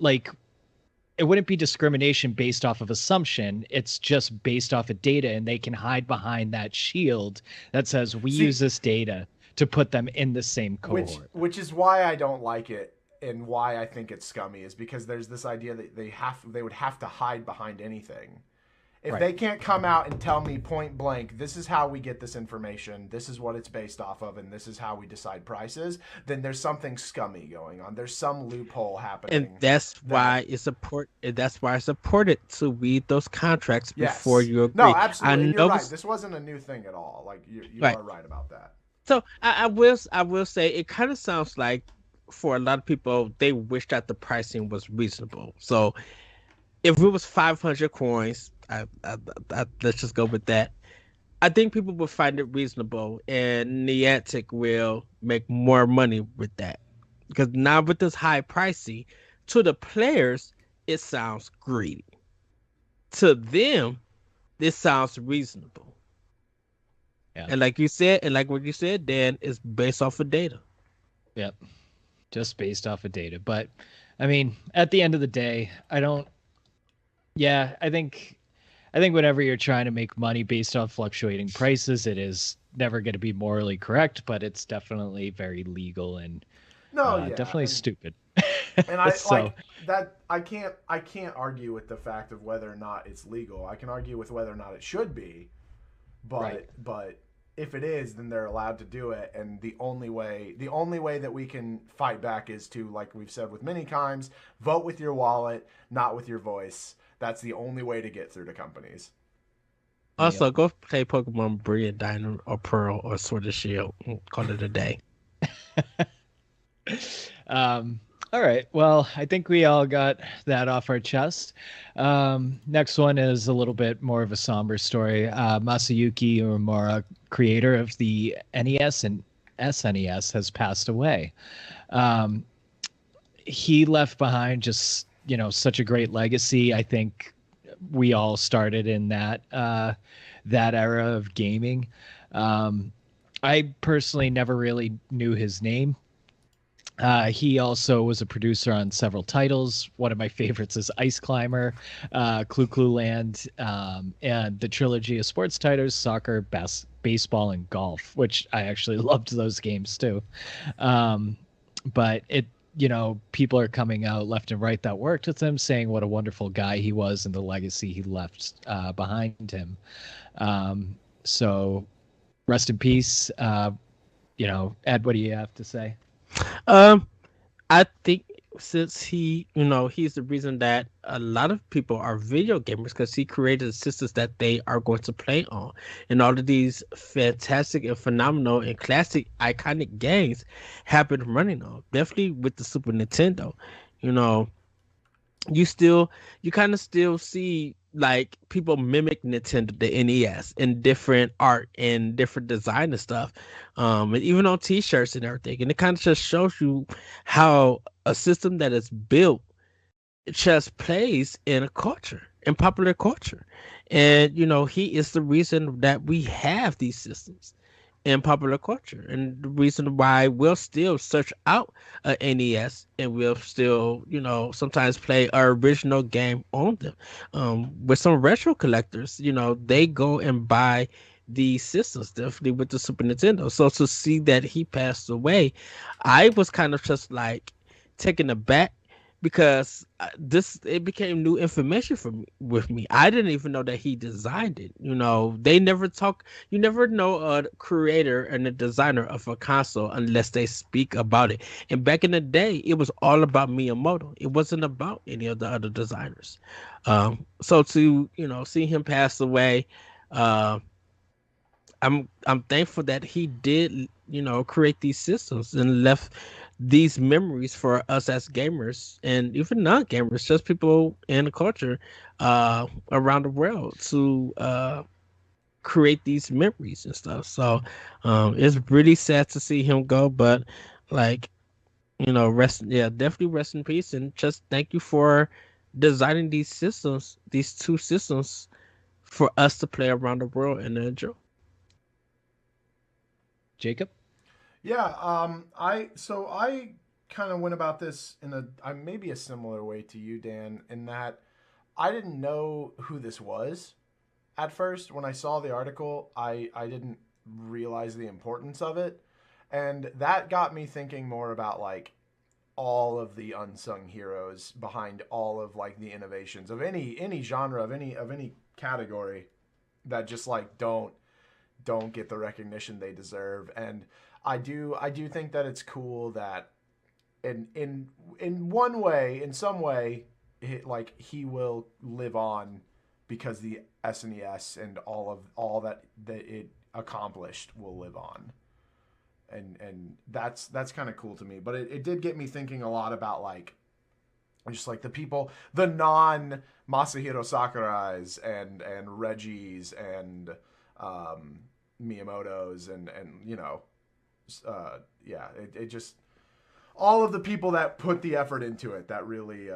discrimination based off of assumption. It's just based off of data, and they can hide behind that shield that says we use See, this data to put them in the same which cohort. which is why I don't like it, and why I think it's scummy, is because there's this idea that they would have to hide behind anything. If Right. they can't come out and tell me point blank, this is how we get this information, this is what it's based off of, and this is how we decide prices, then there's something scummy going on. There's some loophole And happening. that's That why it's important to read those contracts before Yes, you no, agree. I absolutely, and you're know right. This wasn't a new thing at all. Like you right. are right about that. So I will say it kind of sounds like for a lot of people they wish that the pricing was reasonable. So if it was 500 coins, let's just go with that. I think people will find it reasonable, and Niantic will make more money with that. Because now with this high pricing, to the players, it sounds greedy. To them, this sounds reasonable. Yeah. And like you said, and like what you said, Dan, it's based off of data. Yep. Just based off of data. But I mean, at the end of the day, I don't yeah, I think whenever you're trying to make money based off fluctuating prices, it is never going to be morally correct, but it's definitely very legal and No, yeah, definitely stupid. and I So, like that. I can't argue with the fact of whether or not it's legal. I can argue with whether or not it should be, right. but if it is, then they're allowed to do it. And the only way that we can fight back is to, like we've said with many times, vote with your wallet, not with your voice. That's the only way to get through to companies. Yep. Also, go play Pokemon Brilliant Diamond or Pearl or Sword of Shield. Call it a day. Um, all right. Well, I think we all got that off our chest. Next one is a little bit more of a somber story. Masayuki Uemura, creator of the NES and SNES, has passed away. Um, he left behind just such a great legacy. I think we all started in that era of gaming. Um, I personally never really knew his name. He also was a producer on several titles. One of my favorites is Ice Climber, Clue Clue Land, and the trilogy of sports titles, soccer, baseball, and golf, which I actually loved those games too. But people are coming out left and right that worked with him, saying what a wonderful guy he was and the legacy he left behind him. So rest in peace. Ed, what do you have to say? Um, I think since he's the reason that a lot of people are video gamers because he created systems that they are going to play on, and all of these fantastic and phenomenal and classic iconic games have been running on. Definitely with the Super Nintendo, you know, you kind of still see like people mimic Nintendo, the NES, in different art and different design and stuff, and even on T-shirts and everything. And it kind of just shows you how a system that is built just plays in a culture, in popular culture, and he is the reason that we have these systems in popular culture, and the reason why we'll still search out a NES and we'll still, sometimes play our original game on them. With some retro collectors, they go and buy these systems, definitely with the Super Nintendo. So to see that he passed away, I was kind of just like taken aback because this it became new information for me with me. I didn't even know that he designed it. They never talk. You never know a creator and a designer of a console unless they speak about it. And back in the day, it was all about Miyamoto. It wasn't about any of the other designers. So to see him pass away, uh, I'm thankful that he did, create these systems and left these memories for us as gamers and even non-gamers, just people in the culture around the world to create these memories and stuff. So it's really sad to see him go, but like, definitely rest in peace, and just thank you for designing these systems, these two systems for us to play around the world and enjoy. Jacob? Yeah, I kind of went about this in maybe a similar way to you, Dan, in that I didn't know who this was at first. When I saw the article, I didn't realize the importance of it, and that got me thinking more about like all of the unsung heroes behind all of like the innovations of any genre of any category that just like don't get the recognition they deserve. And I do think that it's cool that in one way, in some way, like he will live on because the SNES and all that it accomplished will live on. And that's kind of cool to me. But it did get me thinking a lot about like just like the people, the non Masahiro Sakurai's and Reggie's and Miyamoto's and yeah, it just all of the people that put the effort into it that really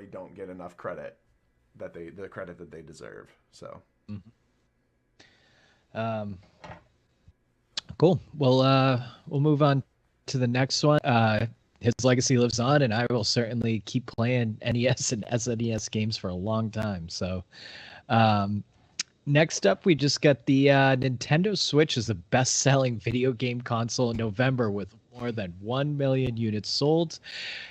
don't get enough credit, the credit that they deserve. So Um, cool. Well, we'll move on to the next one. His legacy lives on, and I will certainly keep playing NES and SNES games for a long time. So, next up, we just got the Nintendo Switch is the best-selling video game console in November with more than 1 million units sold,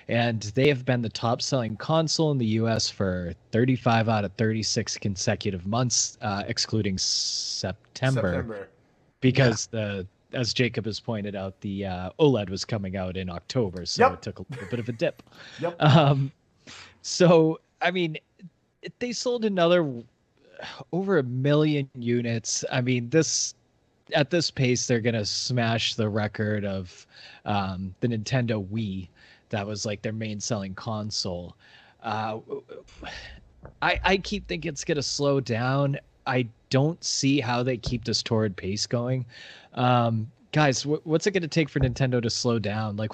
and they have been the top-selling console in the U.S. for 35 out of 36 consecutive months, excluding September. Because as Jacob has pointed out, the OLED was coming out in October, so it took a little bit of a dip. Yep. So, I mean, they sold another over 1 million units. I mean, at this pace, they're gonna smash the record of the Nintendo Wii. That was like their main selling console. I keep thinking it's gonna slow down. I don't see how they keep this torrid pace going. Guys, what's it gonna take for Nintendo to slow down? Like,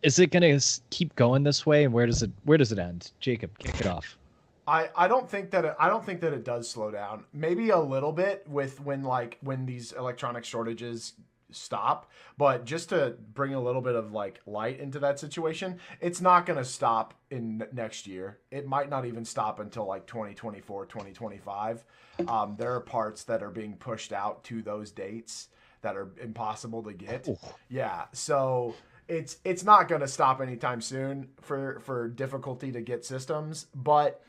is it gonna keep going this way, and where does it end? Jacob, kick it off. I don't think that it does slow down. Maybe a little bit when these electronic shortages stop, but just to bring a little bit of like light into that situation, it's not going to stop in next year. It might not even stop until like 2024, 2025. There are parts that are being pushed out to those dates that are impossible to get. Ooh. Yeah, so it's not going to stop anytime soon for difficulty to get systems, but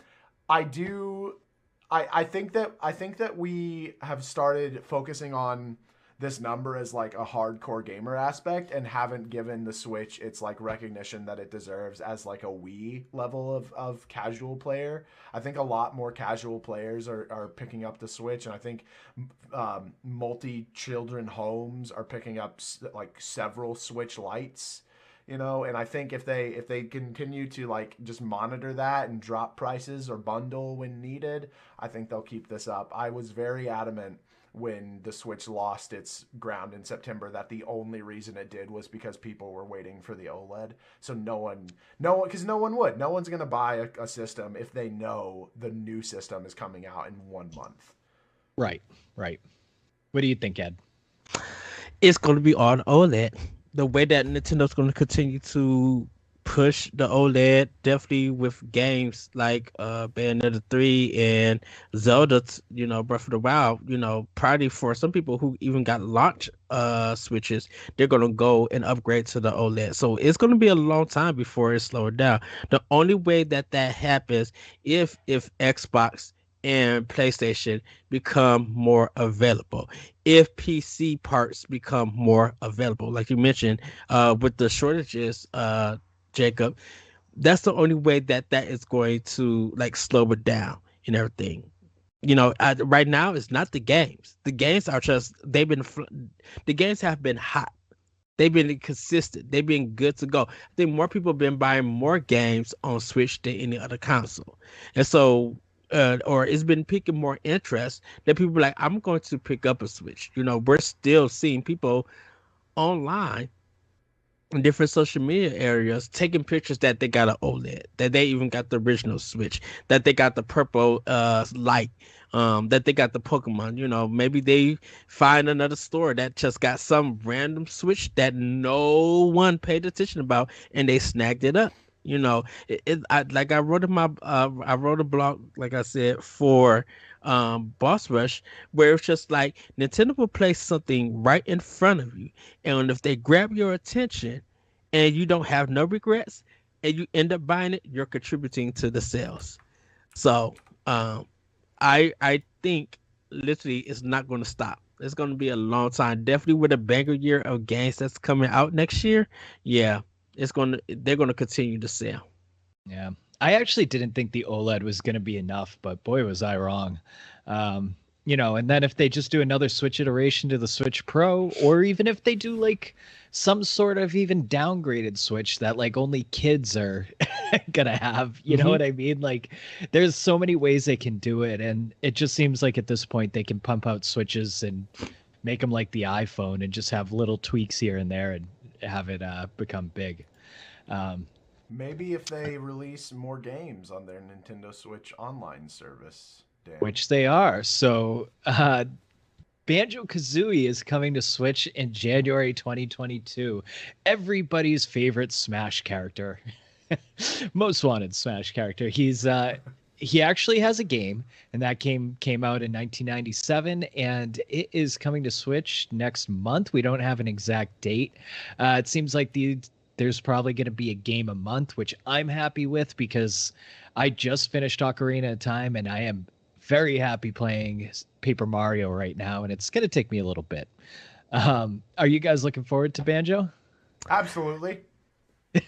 I think that we have started focusing on this number as like a hardcore gamer aspect and haven't given the Switch its like recognition that it deserves as like a Wii level of casual player. I think a lot more casual players are picking up the Switch, and I think multi-children homes are picking up like several Switch Lites, you know. And I think if they continue to like just monitor that and drop prices or bundle when needed, I think they'll keep this up. I was very adamant when the Switch lost its ground in September that the only reason it did was because people were waiting for the OLED. So no one, because no one would. No one's going to buy a system if they know the new system is coming out in 1 month. Right. What do you think, Ed? It's going to be on OLED. The way that Nintendo's going to continue to push the OLED, definitely with games like Bayonetta 3 and Zelda, Breath of the Wild, probably for some people who even got launch switches, they're going to go and upgrade to the OLED. So it's going to be a long time before it's slowed down. The only way that happens if Xbox and PlayStation become more available, if PC parts become more available, like you mentioned, with the shortages, Jacob, that's the only way that is going to like slow it down and everything. Right now it's not the games. The games are just the games have been hot. They've been consistent. They've been good to go. I think more people have been buying more games on Switch than any other console, and so. Or it's been piquing more interest that people are like, I'm going to pick up a Switch. We're still seeing people online in different social media areas taking pictures that they got an OLED, that they even got the original Switch, that they got the purple light, that they got the Pokemon. Maybe they find another store that just got some random Switch that no one paid attention about, and they snagged it up. I wrote in I wrote a blog, like I said, for Boss Rush, where it's just like Nintendo will place something right in front of you, and if they grab your attention and you don't have no regrets and you end up buying it, you're contributing to the sales. So I think literally it's not going to stop. It's going to be a long time, definitely with a banger year of games that's coming out next year. Yeah, they're gonna continue to sell. Yeah, I actually didn't think the OLED was going to be enough, but boy, was I wrong. And then if they just do another Switch iteration to the Switch Pro, or even if they do like some sort of even downgraded Switch that like only kids are gonna have, you know what I mean? Like, there's so many ways they can do it, and it just seems like at this point they can pump out Switches and make them like the iPhone and just have little tweaks here and there and have it become big. Maybe if they release more games on their Nintendo Switch online service, Dan. Which they are. So Banjo-Kazooie is coming to Switch in January 2022. Everybody's favorite Smash character. Most wanted Smash character. He actually has a game, and that game came out in 1997, and it is coming to Switch next month. We don't have an exact date. It seems like there's probably going to be a game a month, which I'm happy with because I just finished Ocarina of Time, and I am very happy playing Paper Mario right now, and it's going to take me a little bit. Are you guys looking forward to Banjo? Absolutely.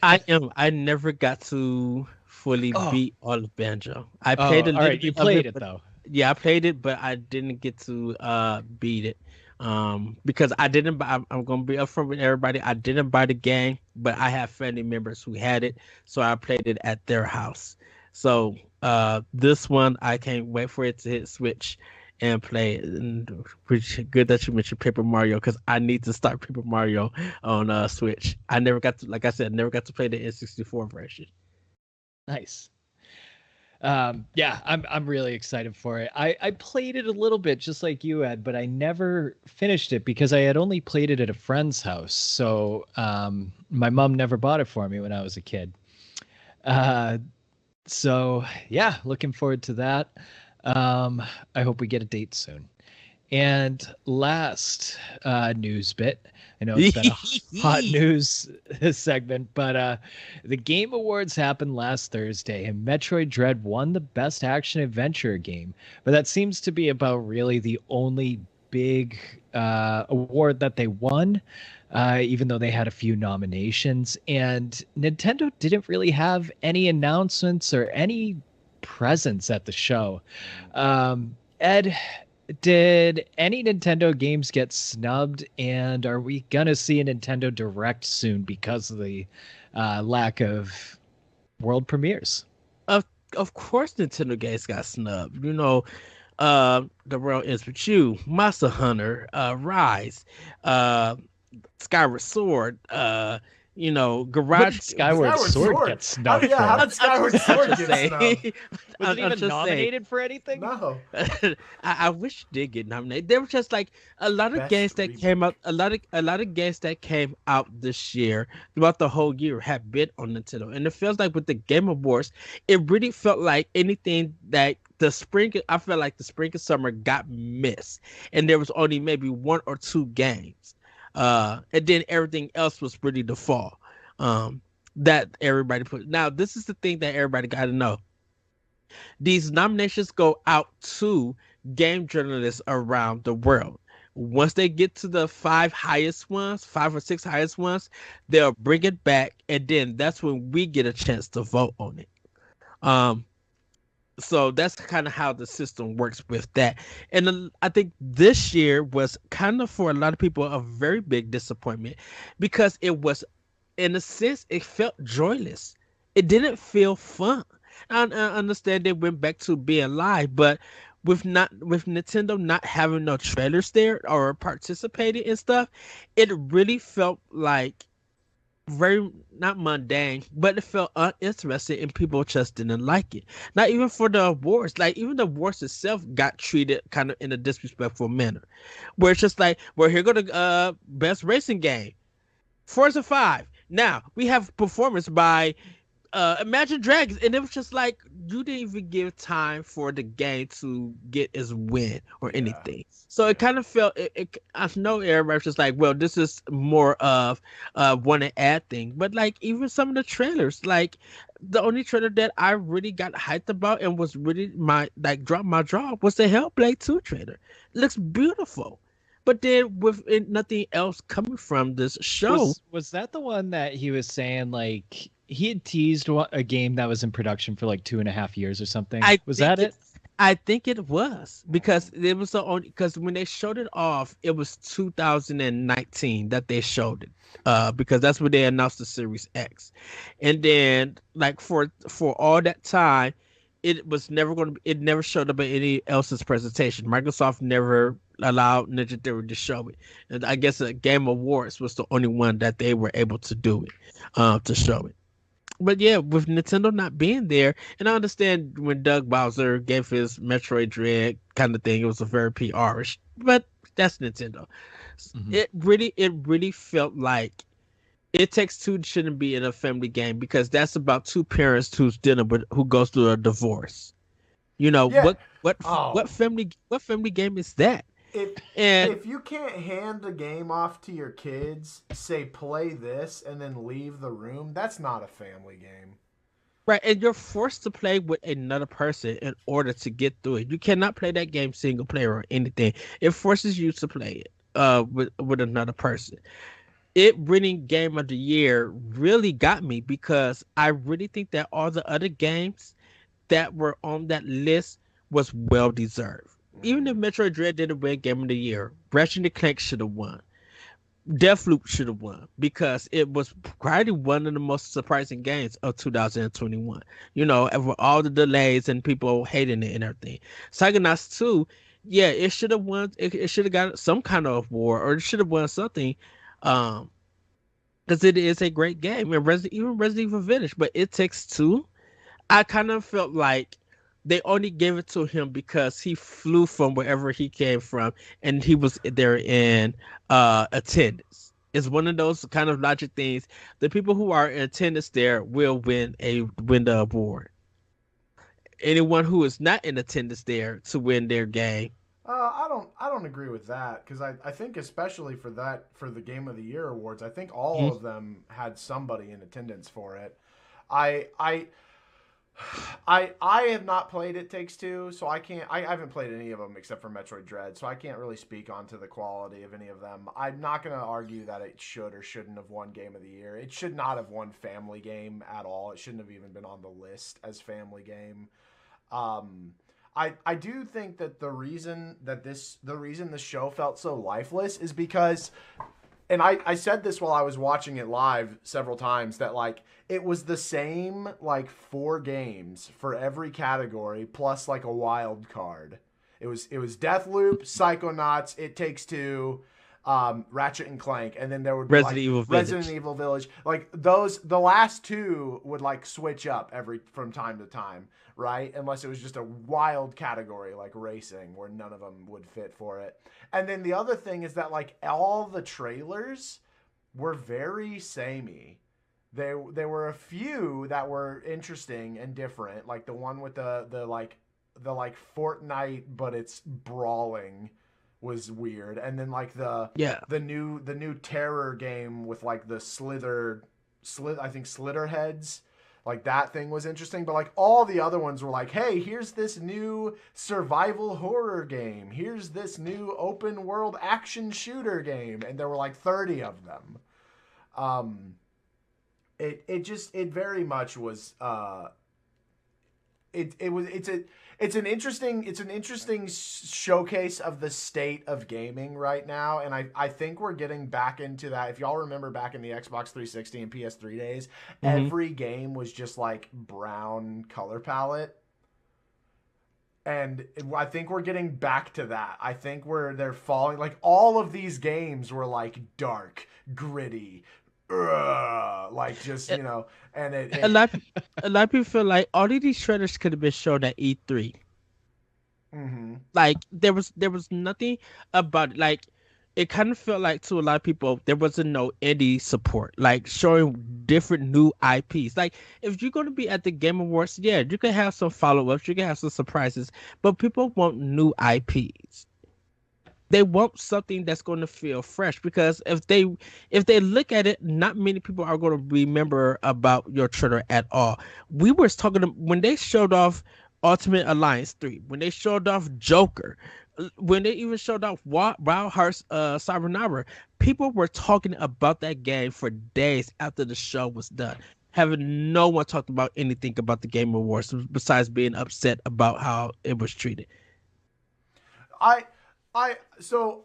I am. I never got to fully beat all of Banjo. I played a little bit. You played it though. Yeah, I played it, but I didn't get to beat it. Because I didn't buy. I'm gonna be upfront with everybody. I didn't buy the game, but I have family members who had it, so I played it at their house. So this one, I can't wait for it to hit Switch and play it. And good that you mentioned Paper Mario, because I need to start Paper Mario on Switch. I never got to, like I said, never got to play the N64 version. Nice. Yeah, I'm really excited for it. I played it a little bit just like you, Ed, but I never finished it because I had only played it at a friend's house. So my mom never bought it for me when I was a kid. So yeah, looking forward to that. I hope we get a date soon. And last news bit. I know it's been a hot news segment, but the Game Awards happened last Thursday, and Metroid Dread won the Best Action Adventure game. But that seems to be about really the only big award that they won, even though they had a few nominations. And Nintendo didn't really have any announcements or any presence at the show. Ed, did any Nintendo games get snubbed, and are we gonna see a Nintendo Direct soon because of the lack of world premieres? Of of course, Nintendo games got snubbed. The world ends with you, Monster Hunter, Rise, uh, Skyward Sword, What Garage. did Skyward Sword get snubbed How for? did Skyward Sword get snubbed? Was it even nominated for anything? No. I wish it did get nominated. There were just like a lot of Best games that remake. came out. A lot of games that came out this year, throughout the whole year, have been on Nintendo. And it feels like with the Game Awards, it really felt like anything that the spring. I felt like the spring and summer got missed, and there was only maybe one or two games. And then everything else was really the fall. That everybody put. Now, this is the thing that everybody got to know. These nominations go out to game journalists around the world. Once they get to the five or six highest ones, they'll bring it back, and then that's when we get a chance to vote on it. Um, so that's kind of how the system works with that. And I think this year was kind of, for a lot of people, a very big disappointment, because it was, in a sense, it felt joyless. It didn't feel fun. I understand they went back to being live, but with Nintendo not having no trailers there or participating in stuff, it really felt like very, not mundane, but it felt uninteresting, and people just didn't like it. Not even for the awards. Like, even the awards itself got treated kind of in a disrespectful manner, where it's just like, well, here go the best racing game, Forza 5. Now we have performance by Imagine Dragons, and it was just like, you didn't even give time for the game to get its win or anything. So it kind of felt, I know everybody's just like, well, this is more of one and add thing, but like, even some of the trailers, like the only trailer that I really got hyped about and was really my, like, drop my jaw, was the Hellblade 2 trailer. It looks beautiful. But then, with nothing else coming from this show, Was that the one that he was saying, like, he had teased a game that was in production for like 2.5 years or something? Was that it? I think it was, because it was the only, because when they showed it off, it was 2019 that they showed it, because that's when they announced the Series X, and then, like, for all that time, it was never going to. It never showed up at any else's presentation. Microsoft never allowed Ninja Theory to show it, and I guess the Game Awards was the only one that they were able to do it, to show it. But yeah, with Nintendo not being there, and I understand when Doug Bowser gave his Metroid Dread kind of thing, it was a very PR-ish, but that's Nintendo. Mhm. It really felt like It Takes Two shouldn't be in a family game, because that's about two parents who goes through a divorce. Yeah. What family game is that? If And if you can't hand the game off to your kids, say play this and then leave the room, that's not a family game. right, and you're forced to play with another person in order to get through it. You cannot play that game single player or anything. It forces you to play it with another person. It winning Game of the Year really got me, because I really think that all the other games that were on that list was well deserved. Even if Metroid Dread didn't win Game of the Year, Ratchet and Clank should have won. Deathloop should have won, because it was probably one of the most surprising games of 2021. And with all the delays and people hating it and everything. Psychonauts 2, yeah, it should have won. It should have got some kind of award, or it should have won something. Um, because it is a great game, and even Resident Evil Village. But It Takes Two, I kind of felt like they only gave it to him because he flew from wherever he came from, and he was there in attendance. It's one of those kind of logic things. The people who are in attendance there will win the award. Anyone who is not in attendance there to win their game. I don't agree with that, because I think, especially for the Game of the Year awards, I think all of them had somebody in attendance for it. I I have not played It Takes Two, so I can't. I haven't played any of them except for Metroid Dread, so I can't really speak onto the quality of any of them. I'm not going to argue that it should or shouldn't have won Game of the Year. It should not have won Family Game at all. It shouldn't have even been on the list as Family Game. Um, I do think that the reason the show felt so lifeless is because, and I said this while I was watching it live several times, that like it was the same like 4 games for every category plus like a wild card. It was Deathloop, Psychonauts, It Takes Two, Ratchet and Clank, and then there would be Resident like Evil Village. Resident Evil Village. Like those, the last 2 would like switch up every from time to time, right? Unless it was just a wild category like racing, where none of them would fit for it. And then the other thing is that like all the trailers were very samey. There were a few that were interesting and different, like the one with the like Fortnite, but it's brawling was weird. And then like the new terror game with like the I think Slither heads. Like that thing was interesting, but like all the other ones were like, hey, here's this new survival horror game. Here's this new open world action shooter game. And there were like 30 of them. It very much was it's an interesting showcase of the state of gaming right now, and I think we're getting back into that. If y'all remember back in the Xbox 360 and PS3 days, every game was just like brown color palette. And I think we're getting back to that. I think they're falling, like all of these games were like dark, gritty, like just, you know, and a lot of people feel like all of these trailers could have been shown at E3. Mm-hmm. Like there was nothing about it. Like it kind of felt like to a lot of people there wasn't no indie support, like showing different new IPs. Like if you're going to be at the Game Awards, yeah, you can have some follow-ups, you can have some surprises, but people want new IPs. They want something that's going to feel fresh, because if they look at it, not many people are going to remember about your trailer at all. We were talking when they showed off Ultimate Alliance 3, when they showed off Joker, when they even showed off Wild Hearts Cybernover, people were talking about that game for days after the show was done. Having no one talked about anything about the Game Awards besides being upset about how it was treated. So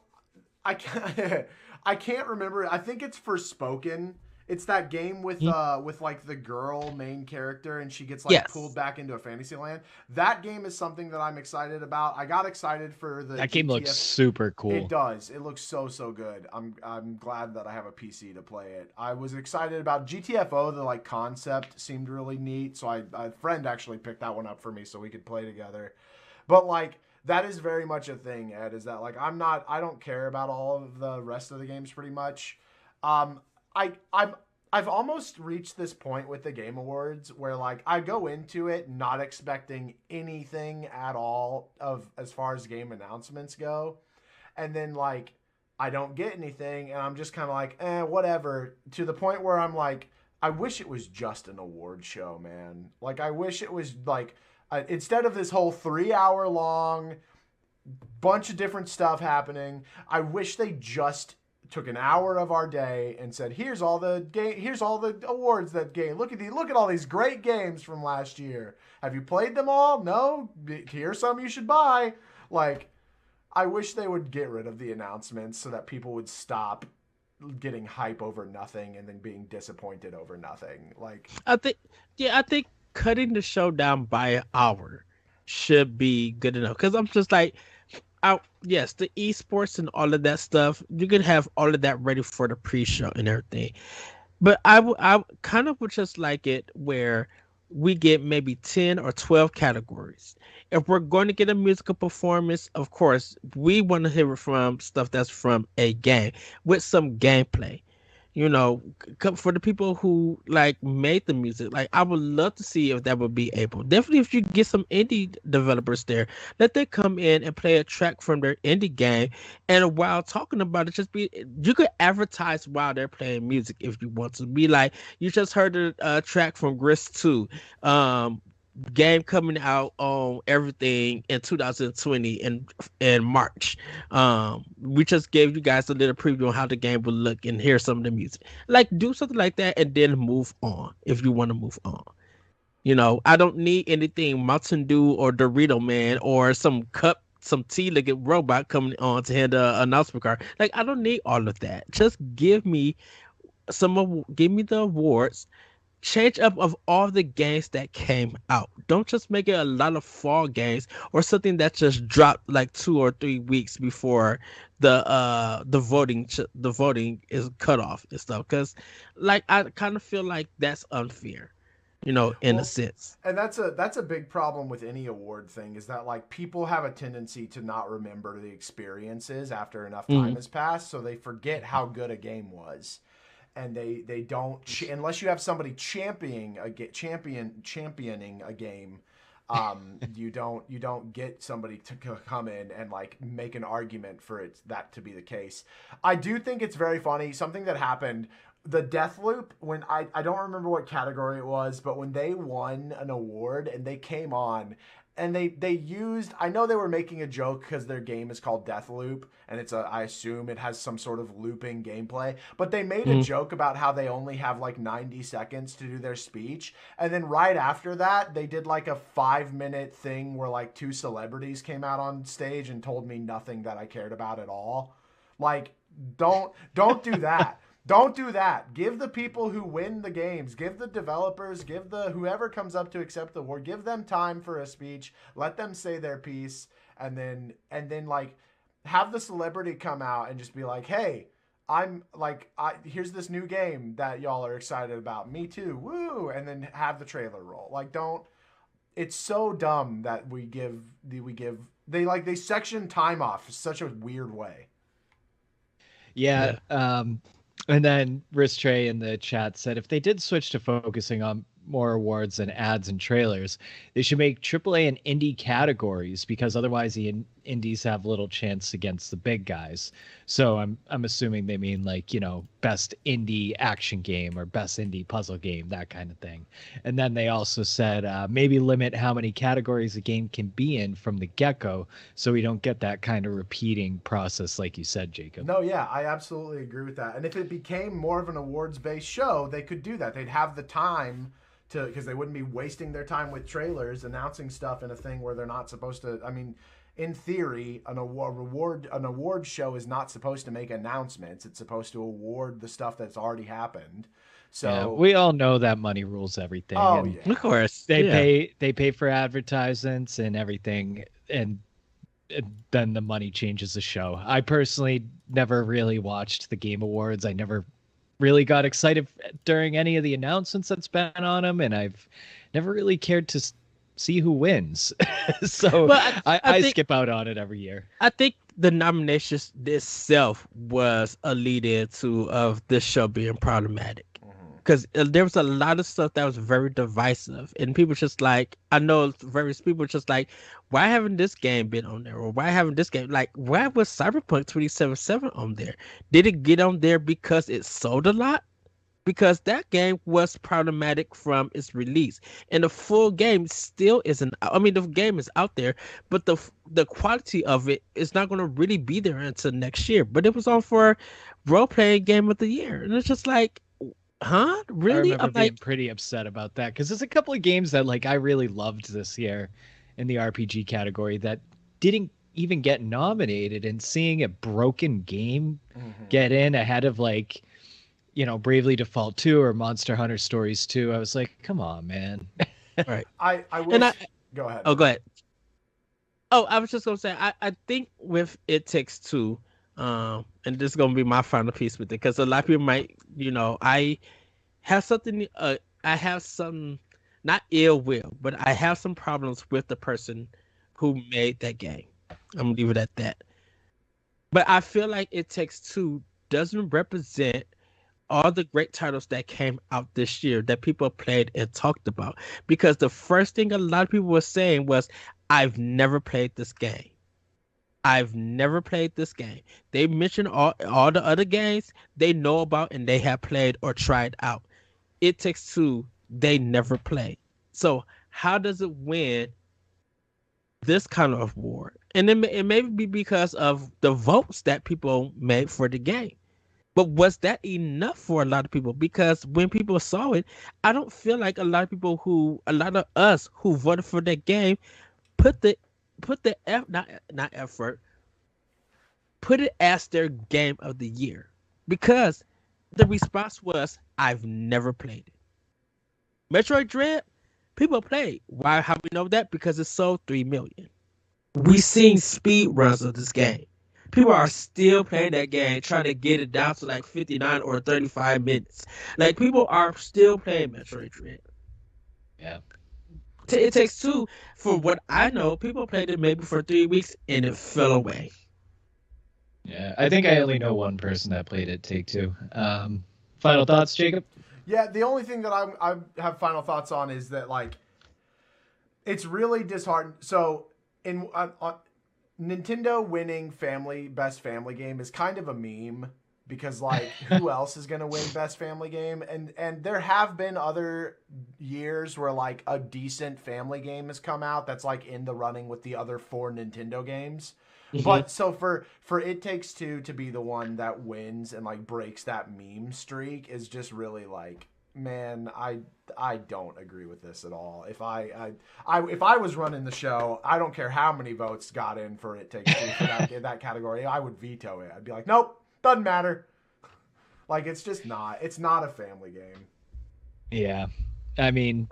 I can't I can't remember. I think it's Forspoken. It's that game with like the girl main character, and she gets like pulled back into a fantasy land. That game is something that I'm excited about. I got excited for that game looks super cool. It does. It looks so good. I'm glad that I have a PC to play it. I was excited about GTFO. The like concept seemed really neat, so a friend actually picked that one up for me so we could play together. But like that is very much a thing, Ed. Is that like I don't care about all of the rest of the games pretty much. I've almost reached this point with the Game Awards where like I go into it not expecting anything at all of as far as game announcements go, and then like I don't get anything, and I'm just kind of like whatever, to the point where I'm like, I wish it was just an award show, man. Like I wish it was like instead of this whole 3-hour long bunch of different stuff happening, I wish they just took an hour of our day and said, here's all the awards that game. Look at all these great games from last year. Have you played them all? No? Here's some you should buy. Like, I wish they would get rid of the announcements so that people would stop getting hype over nothing and then being disappointed over nothing. Like, I think cutting the show down by an hour should be good enough, because I'm just like, yes, the esports and all of that stuff, you can have all of that ready for the pre-show and everything. But I kind of would just like it where we get maybe 10 or 12 categories. If we're going to get a musical performance, of course, we want to hear it from stuff that's from a game with some gameplay. You know, for the people who like made the music, like I would love to see if that would be able. Definitely, if you get some indie developers there, let them come in and play a track from their indie game, and while talking about it, you could advertise while they're playing music if you want to. Be like, you just heard a track from Gris 2. game coming out on everything in 2020 in March. We just gave you guys a little preview on how the game will look and hear some of the music. Like do something like that and then move on if you want to move on. I don't need anything Mountain Dew or Dorito Man or some tea-looking robot coming on to hand an announcement card. Like I don't need all of that. Just give me the awards. Change up of all the games that came out. Don't just make it a lot of fall games or something that just dropped like 2 or 3 weeks before the voting is cut off and stuff. Because like I kind of feel like that's unfair, in a Well, sense. and that's a big problem with any award thing is that like people have a tendency to not remember the experiences after enough time Mhm. has passed, so they forget how good a game was, and they don't unless you have somebody championing a game. You don't get somebody to come in and like make an argument for it that to be the case. I do think it's very funny. Something that happened, the Deathloop, when I don't remember what category it was, but when they won an award and they came on and they used, I know they were making a joke because their game is called Deathloop and I assume it has some sort of looping gameplay, but they made a Mhm. joke about how they only have like 90 seconds to do their speech, and then right after that they did like a 5-minute thing where like two celebrities came out on stage and told me nothing that I cared about at all. Like, don't do that. Don't do that. Give the people who win the games, give the developers, give the whoever comes up to accept the award, give them time for a speech, let them say their piece, and then like have the celebrity come out and just be like, "Hey, here's this new game that y'all are excited about. Me too. Woo!" And then have the trailer roll. Like, don't. It's so dumb that they section time off in such a weird way. Yeah. Yeah. And then Ristray in the chat said if they did switch to focusing on more awards and ads and trailers, they should make AAA and indie categories because otherwise the indies have little chance against the big guys. So I'm assuming they mean like, best indie action game or best indie puzzle game, that kind of thing. And then they also said maybe limit how many categories a game can be in from the get-go so we don't get that kind of repeating process like you said, Jacob. No, yeah, I absolutely agree with that. And if it became more of an awards-based show, they could do that. They'd have the time to, because they wouldn't be wasting their time with trailers announcing stuff in a thing where they're not supposed to. I mean, in theory, an award show is not supposed to make announcements. It's supposed to award the stuff that's already happened. Yeah, So, we all know that money rules everything, oh and yeah, Of course. they Yeah. pay for advertisements and everything, and then the money changes the show. I personally never really watched the Game Awards. I never really got excited during any of the announcements that's been on them, and I've never really cared to see who wins. So Well, I I think skip out on it every year. I think the nominations itself was a lead into of this show being problematic because there was a lot of stuff that was very divisive, and people just like I know various people just like, why haven't this game been on there, or why haven't this game like why was Cyberpunk 2077 on there? Did it get on there because it sold a lot? Because that game was problematic from its release, and the full game still isn't. I mean, the game is out there, but the quality of it is not going to really be there until next year. But it was on for role playing game of the year, and it's just like, huh, I really? remember I'm being like, pretty upset about that because there's a couple of games that like I really loved this year in the RPG category that didn't even get nominated, and seeing a broken game get in ahead of like Bravely Default 2 or Monster Hunter Stories 2, I was like, come on, man. right, I and wish. Go ahead. oh, go ahead. Oh, I was just gonna say, I think with It Takes Two, and this is gonna be my final piece with it, because a lot of people might, I have something, I have some, not ill will, but I have some problems with the person who made that game. I'm gonna leave it at that. But I feel like It Takes Two doesn't represent all the great titles that came out this year that people played and talked about. Because the first thing a lot of people were saying was, I've never played this game. I've never played this game. They mentioned all the other games they know about and they have played or tried out. It Takes Two, they never played. So how does it win this kind of award? And it may be because of the votes that people made for the game. But was that enough for a lot of people? Because when people saw it, I don't feel like a lot of us who voted for that game put the not effort, put it as their game of the year. Because the response was, I've never played it. Metroid Dread, people played. Why? How we know that? Because it sold 3 million. We seen speed runs of this game. People are still playing that game, trying to get it down to like 59 or 35 minutes. Like people are still playing Metroid Dread. Yeah. It Takes Two, for what I know, people played it maybe for 3 weeks and it fell away. Yeah, I think I only know one person that played it, Take Two. Final thoughts, Jacob? Yeah, the only thing that I have final thoughts on is that like it's really disheartening. So in Nintendo winning best family game is kind of a meme because like who else is going to win best family game? And there have been other years where like a decent family game has come out that's like in the running with the other 4 Nintendo games. Mm-hmm. But so for It Takes Two to be the one that wins and like breaks that meme streak is just really like, man, I don't agree with this at all. If I was running the show, I don't care how many votes got in for It Takes Two for that category, I would veto it. I'd be like, nope, doesn't matter. Like it's not a family game. Yeah, I mean,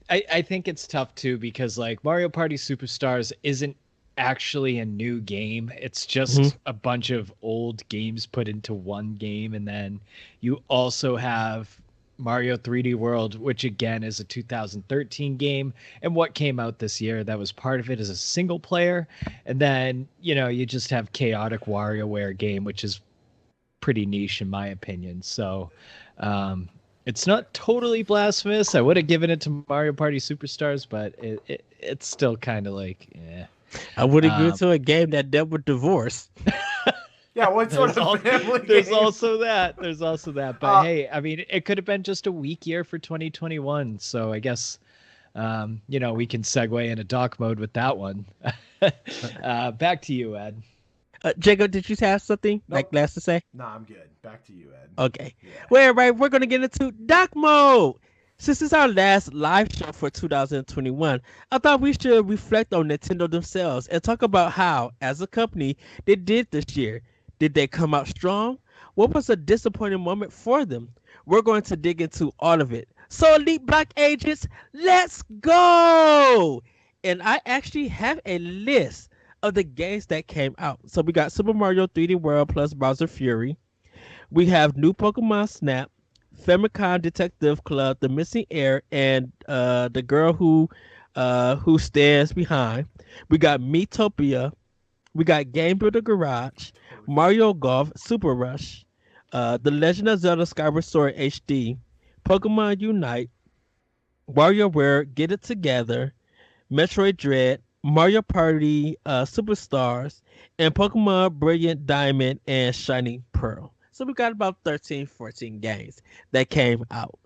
I think it's tough too because like Mario Party Superstars isn't actually a new game. It's just a bunch of old games put into one game, and then you also have Mario 3D World, which again is a 2013 game, and what came out this year that was part of it is a single player, and then you just have Chaotic WarioWare game, which is pretty niche in my opinion. So it's not totally blasphemous. I would have given it to Mario Party Superstars, but it's still kind of like I would agree to a game that dealt with divorce. Yeah, what sort of family game? There's also that. But hey, I mean, it could have been just a weak year for 2021. So I guess, we can segue into doc mode with that one. Back to you, Ed. Jacob, did you have something last to say? No, I'm good. Back to you, Ed. Okay. Yeah. Well, everybody, we're going to get into doc mode. Since it's our last live show for 2021, I thought we should reflect on Nintendo themselves and talk about how, as a company, they did this year. Did they come out strong? What was a disappointing moment for them? We're going to dig into all of it. So, Elite Block Agents, let's go! And I actually have a list of the games that came out. So we got Super Mario 3D World plus Bowser Fury. We have new Pokemon Snap, Famicom Detective Club, The Missing Heir, and the girl who stands behind. We got Miitopia. We got Game Builder Garage, Mario Golf, Super Rush, The Legend of Zelda Skyward Sword HD, Pokemon Unite, WarioWare Get It Together, Metroid Dread, Mario Party Superstars, and Pokemon Brilliant Diamond and Shining Pearl. So we got about 13, 14 games that came out.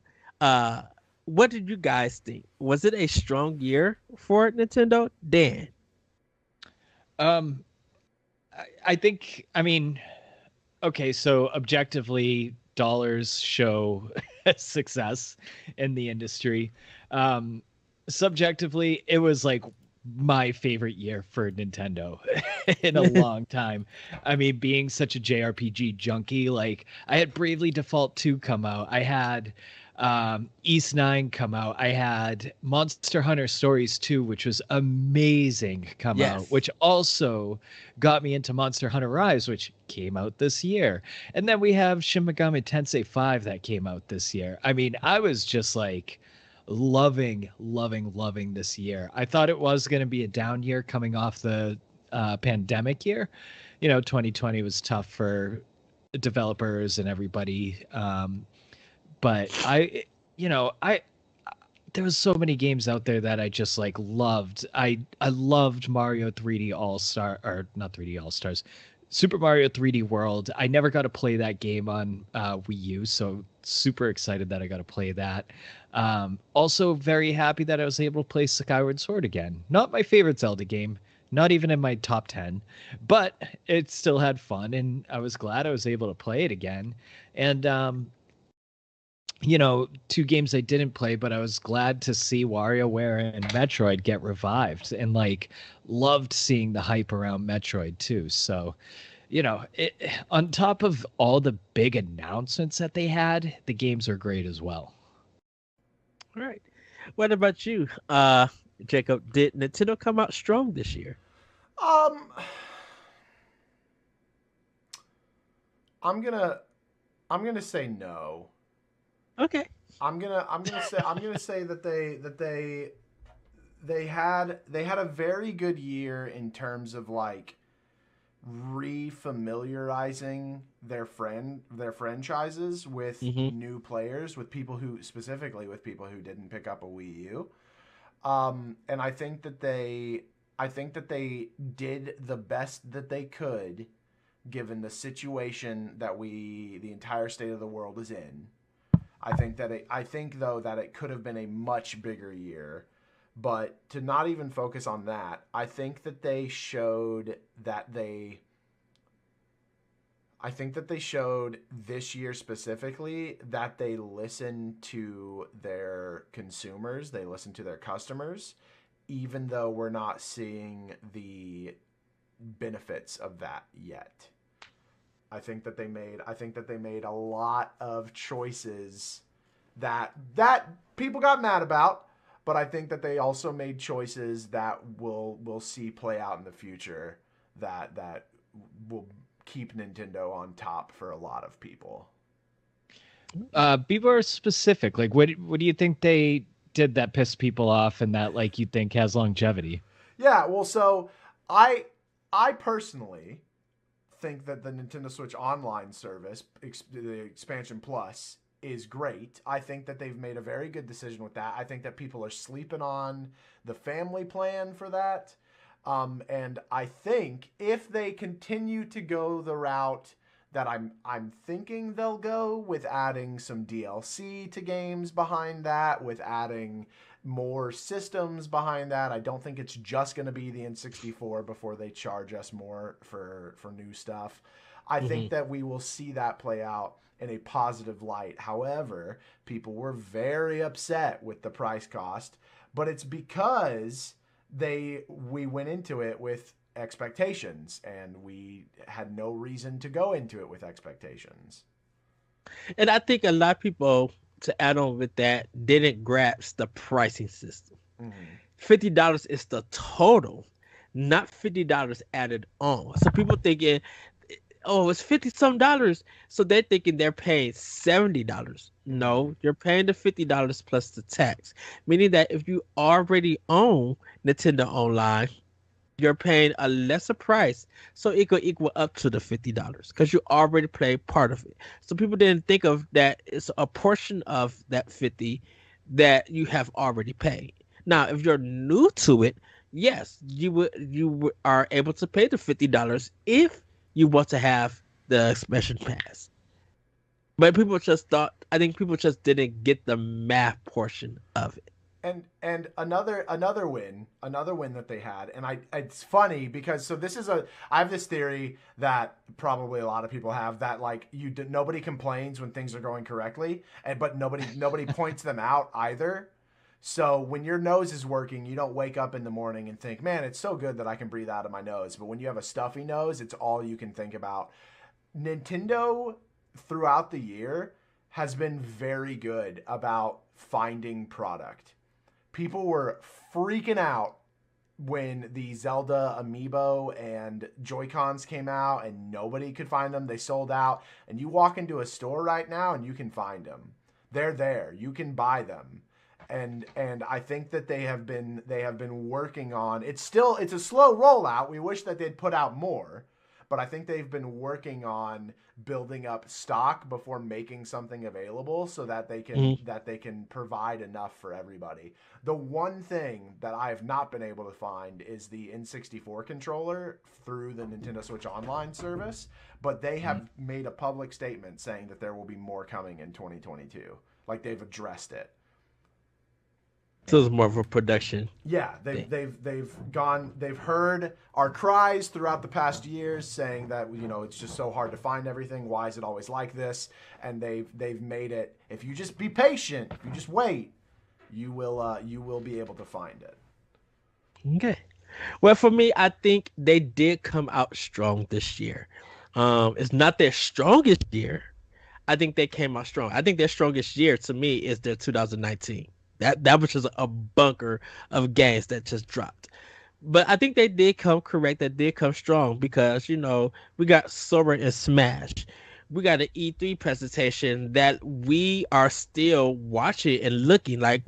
What did you guys think? Was it a strong year for Nintendo? Dan? I think, okay, so objectively, dollars show success in the industry. Subjectively, it was like my favorite year for Nintendo in a long time. Being such a JRPG junkie, like I had Bravely Default 2 come out. I had East 9 come out. I had Monster Hunter Stories 2, which was amazing, come out, which also got me into Monster Hunter Rise, which came out this year. And then we have Shin Megami Tensei 5 that came out this year. I was just like loving this year. I thought it was going to be a down year coming off the pandemic year. 2020 was tough for developers and everybody. But there was so many games out there that I just like loved. I loved Mario 3D All-Star, or not 3D All-Stars, Super Mario 3D World. I never got to play that game on Wii U, so super excited that I got to play that. Also, very happy that I was able to play Skyward Sword again. Not my favorite Zelda game, not even in my top 10, but it still had fun, and I was glad I was able to play it again. And two games I didn't play, but I was glad to see WarioWare and Metroid get revived, and like loved seeing the hype around Metroid too. So, on top of all the big announcements that they had, the games are great as well. All right. What about you, Jacob? Did Nintendo come out strong this year? Um, I'm gonna say no. Okay. I'm gonna say that they had a very good year in terms of like refamiliarizing their franchises with Mm-hmm. new players, with people who specifically with people who didn't pick up a Wii U. And I think that they did the best that they could given the situation that the entire state of the world is in. I think though that it could have been a much bigger year, but to not even focus on that, I think that they showed this year specifically that they listen to their consumers, they listen to their customers, even though we're not seeing the benefits of that yet. I think that they made a lot of choices that people got mad about, but I think that they also made choices that we'll see play out in the future that will keep Nintendo on top for a lot of people. Be more specific. Like, what do you think they did that pissed people off, and that like you think has longevity? Yeah, well, so I personally think that the Nintendo Switch Online service, the Expansion Plus, is great. I think that they've made a very good decision with that. I think that people are sleeping on the family plan for that. And I think if they continue to go the route that I'm thinking they'll go, with adding some DLC to games behind that, with adding more systems behind that. I don't think it's just going to be the N64 before they charge us more for new stuff. I Mm-hmm. think that we will see that play out in a positive light. However, people were very upset with the price cost, but it's because we went into it with expectations, and we had no reason to go into it with expectations. And I think a lot of people, to add on with that, didn't grasp the pricing system. Mm-hmm. $50 is the total, not $50 added on. So people thinking, oh, it's 50 some dollars. So they're thinking they're paying $70. Mm-hmm. No, you're paying the $50 plus the tax. Meaning that if you already own Nintendo Online, you're paying a lesser price, so it could equal up to the $50 because you already played part of it. So people didn't think of that it's a portion of that 50 that you have already paid. Now, if you're new to it, yes, are able to pay the $50 if you want to have the expansion pass. But people just thought, I think people just didn't get the math portion of it. And another win that they had. And it's funny because so this is I have this theory that probably a lot of people have, that like nobody complains when things are going correctly, and but nobody points them out either. So when your nose is working, you don't wake up in the morning and think, man, it's so good that I can breathe out of my nose. But when you have a stuffy nose, it's all you can think about. Nintendo throughout the year has been very good about finding product. People were freaking out when the Zelda amiibo and Joy-Cons came out and nobody could find them. They sold out. And you walk into a store right now and you can find them. They're there. You can buy them. And I think that they have been working on, it's a slow rollout. We wish that they'd put out more, but I think they've been working on building up stock before making something available so that they can provide enough for everybody. The one thing that I have not been able to find is the N64 controller through the Nintendo Switch Online service, but they have made a public statement saying that there will be more coming in 2022. Like they've addressed it. So it's more of a production. Yeah, they've heard our cries throughout the past years saying that, you know, it's just so hard to find everything. Why is it always like this? And they've made it, if you just be patient, if you just wait, you will be able to find it. Okay. Well, for me, I think they did come out strong this year. It's not their strongest year. I think they came out strong. I think their strongest year to me is their 2019. That was just a bunker of games that just dropped. But I think they did come correct. They did come strong because, you know, we got Sora and Smash. We got an E3 presentation that we are still watching and looking like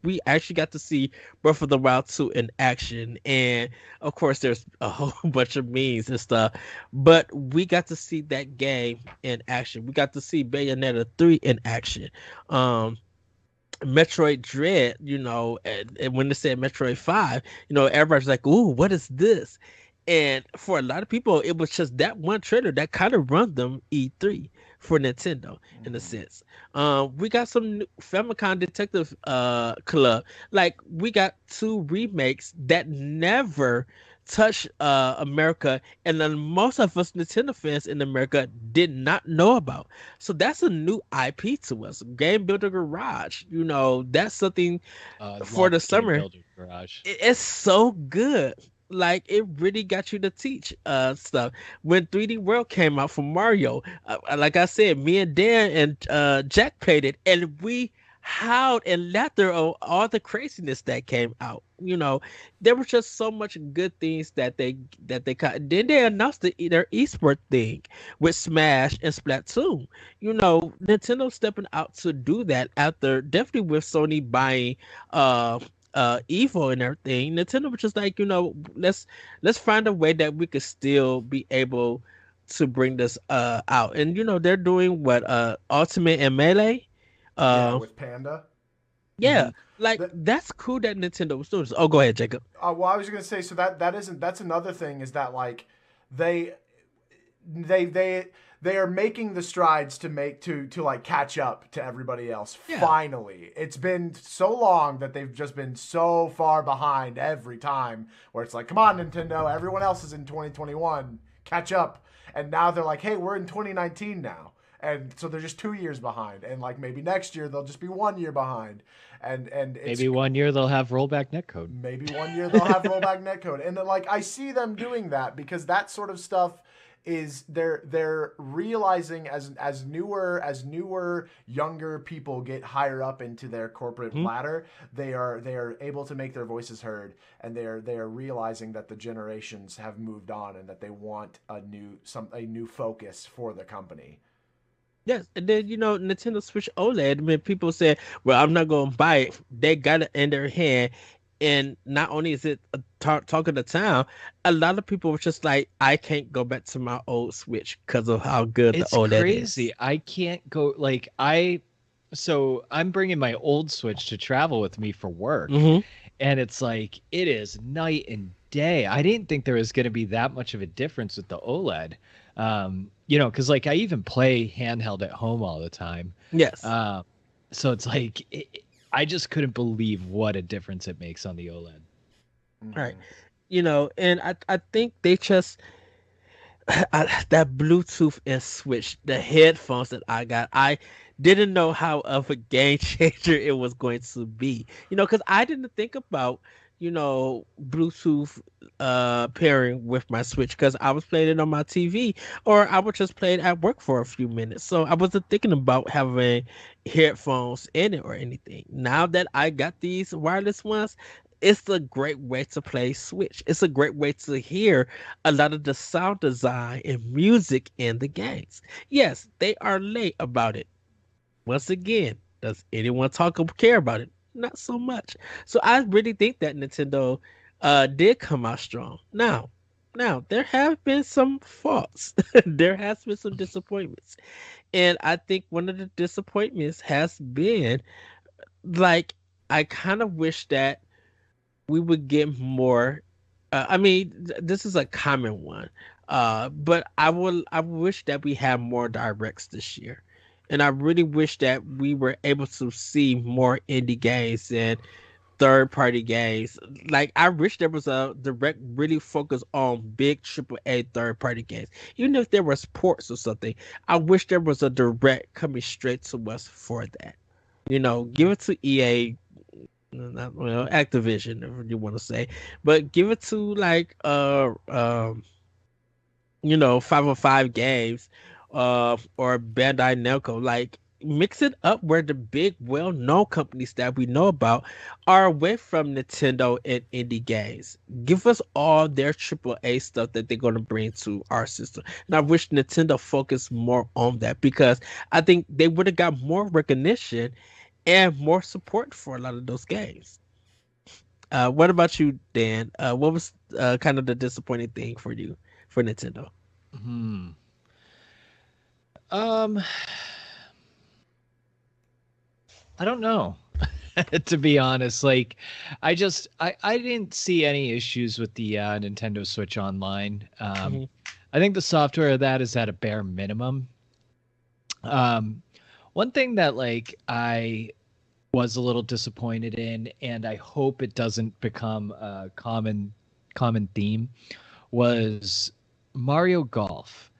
we actually got to see Breath of the Wild 2 in action. And of course, there's a whole bunch of memes and stuff, but we got to see that game in action. We got to see Bayonetta 3 in action. Metroid Dread, you know, and when they said Metroid 5, you know, everybody's like, ooh, what is this? And for a lot of people, it was just that one trailer that kind of run them E3 for Nintendo in a sense. We got some Famicom Detective Club. Like, we got 2 remakes that never touched America, and then most of us Nintendo fans in America did not know about. So that's a new IP to us. Game Builder Garage, you know, that's something for the summer. Game Builder Garage. It's so good. Like, it really got you to teach stuff. When 3D World came out for Mario, like I said, me and Dan and Jack played it, and we howled and laughed at all the craziness that came out. You know, there was just so much good things that they got. Then they announced their esport thing with Smash and Splatoon. You know, Nintendo stepping out to do that after definitely with Sony buying Evo and everything. Nintendo was just like, you know, let's find a way that we could still be able to bring this out. And you know, they're doing what Ultimate and Melee. With Panda. Yeah, like that's cool that Nintendo was doing this. Oh, go ahead, Jacob. Well, I was gonna say, so that's another thing is that like they are making the strides to like catch up to everybody else. Yeah. Finally, it's been so long that they've just been so far behind every time. Where it's like, come on, Nintendo, everyone else is in 2021, catch up. And now they're like, hey, we're in 2019 now. And so they're just 2 years behind, and like maybe next year they'll just be 1 year behind, and maybe 1 year they'll have rollback netcode. Maybe 1 year they'll have rollback netcode, and then like I see them doing that because that sort of stuff is they're realizing as newer younger people get higher up into their corporate ladder, they are able to make their voices heard, and they are realizing that the generations have moved on and that they want a new focus for the company. Yes, and then, you know, Nintendo Switch OLED, when people say, well, I'm not going to buy it, they got it in their hand. And not only is it talk of the town, a lot of people were just like, I can't go back to my old Switch because of how good the OLED is. It's crazy. I can't go, like, so I'm bringing my old Switch to travel with me for work. Mm-hmm. And it's like, it is night and day. I didn't think there was going to be that much of a difference with the OLED. You know, because like I even play handheld at home all the time. Yes. So it's like I just couldn't believe what a difference it makes on the OLED. Right. You know, and I think they just that Bluetooth and Switch, the headphones that I got, I didn't know how of a game changer it was going to be. You know, because I didn't think about, you know, Bluetooth pairing with my Switch because I was playing it on my TV, or I would just play it at work for a few minutes. So I wasn't thinking about having headphones in it or anything. Now that I got these wireless ones, it's a great way to play Switch. It's a great way to hear a lot of the sound design and music in the games. Yes, they are late about it. Once again, does anyone talk or care about it? Not so much. So I really think that Nintendo did come out strong. Now, Now, there have been some faults. There has been some disappointments. And I think one of the disappointments has been like I kind of wish that we would get more. I mean, this is a common one, but I wish that we had more directs this year, and I really wish that we were able to see more indie games and third party games. Like I wish there was a direct really focus on big AAA third party games. Even if there was ports or something, I wish there was a direct coming straight to us for that. Give it to EA, not well, Activision, if you want to say, but give it to like 505 games, or Bandai Namco. Like mix it up where the big, well-known companies that we know about are away from Nintendo and indie games. Give us all their AAA stuff that they're going to bring to our system. And I wish Nintendo focused more on that because I think they would have got more recognition and more support for a lot of those games. What about you, Dan? What was kind of the disappointing thing for you for Nintendo? Hmm. Um, I don't know. To be honest, like I didn't see any issues with the Nintendo Switch Online. Mhm. I think the software of that is at a bare minimum. Um, One thing that like I was a little disappointed in, and I hope it doesn't become a common theme, was Mario Golf.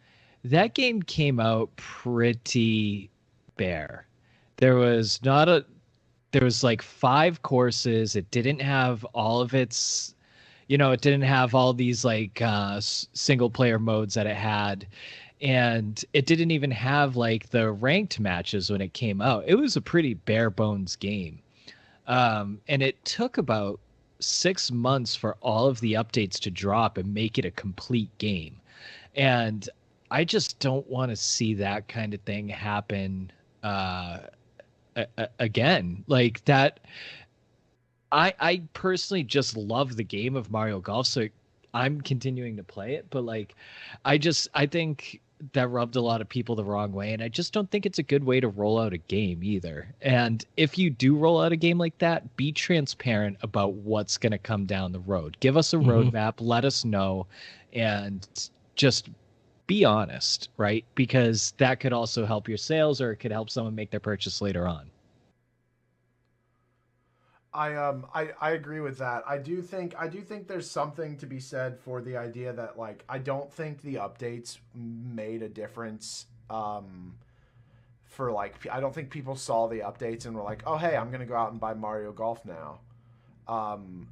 That game came out pretty bare. There was not a there was like 5 courses. It didn't have all of its, it didn't have all these like single player modes that it had. And it didn't even have like the ranked matches when it came out. It was a pretty bare bones game. And it took about 6 months for all of the updates to drop and make it a complete game. And I just don't want to see that kind of thing happen again. Like that, I personally just love the game of Mario Golf, so I'm continuing to play it. But like, I think that rubbed a lot of people the wrong way, and I just don't think it's a good way to roll out a game either. And if you do roll out a game like that, be transparent about what's going to come down the road. Give us a Mhm. roadmap, let us know, and just be honest, right? Because that could also help your sales, or it could help someone make their purchase later on. I agree with that. I do think there's something to be said for the idea that like I don't think the updates made a difference. For like I don't think people saw the updates and were like, oh hey, I'm gonna go out and buy Mario Golf now. Um,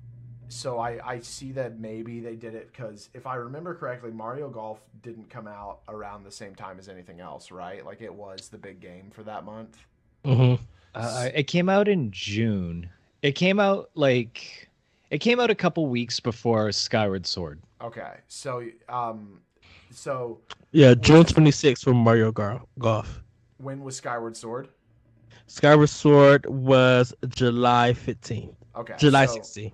so I see that maybe they did it because if I remember correctly, Mario Golf didn't come out around the same time as anything else, right? Like it was the big game for that month. Mhm. It came out in June. It came out like it came out a couple weeks before Skyward Sword. Okay, so Yeah, was June 26th for Golf. when was Skyward Sword? Skyward Sword was July 15th. Okay, July 16th.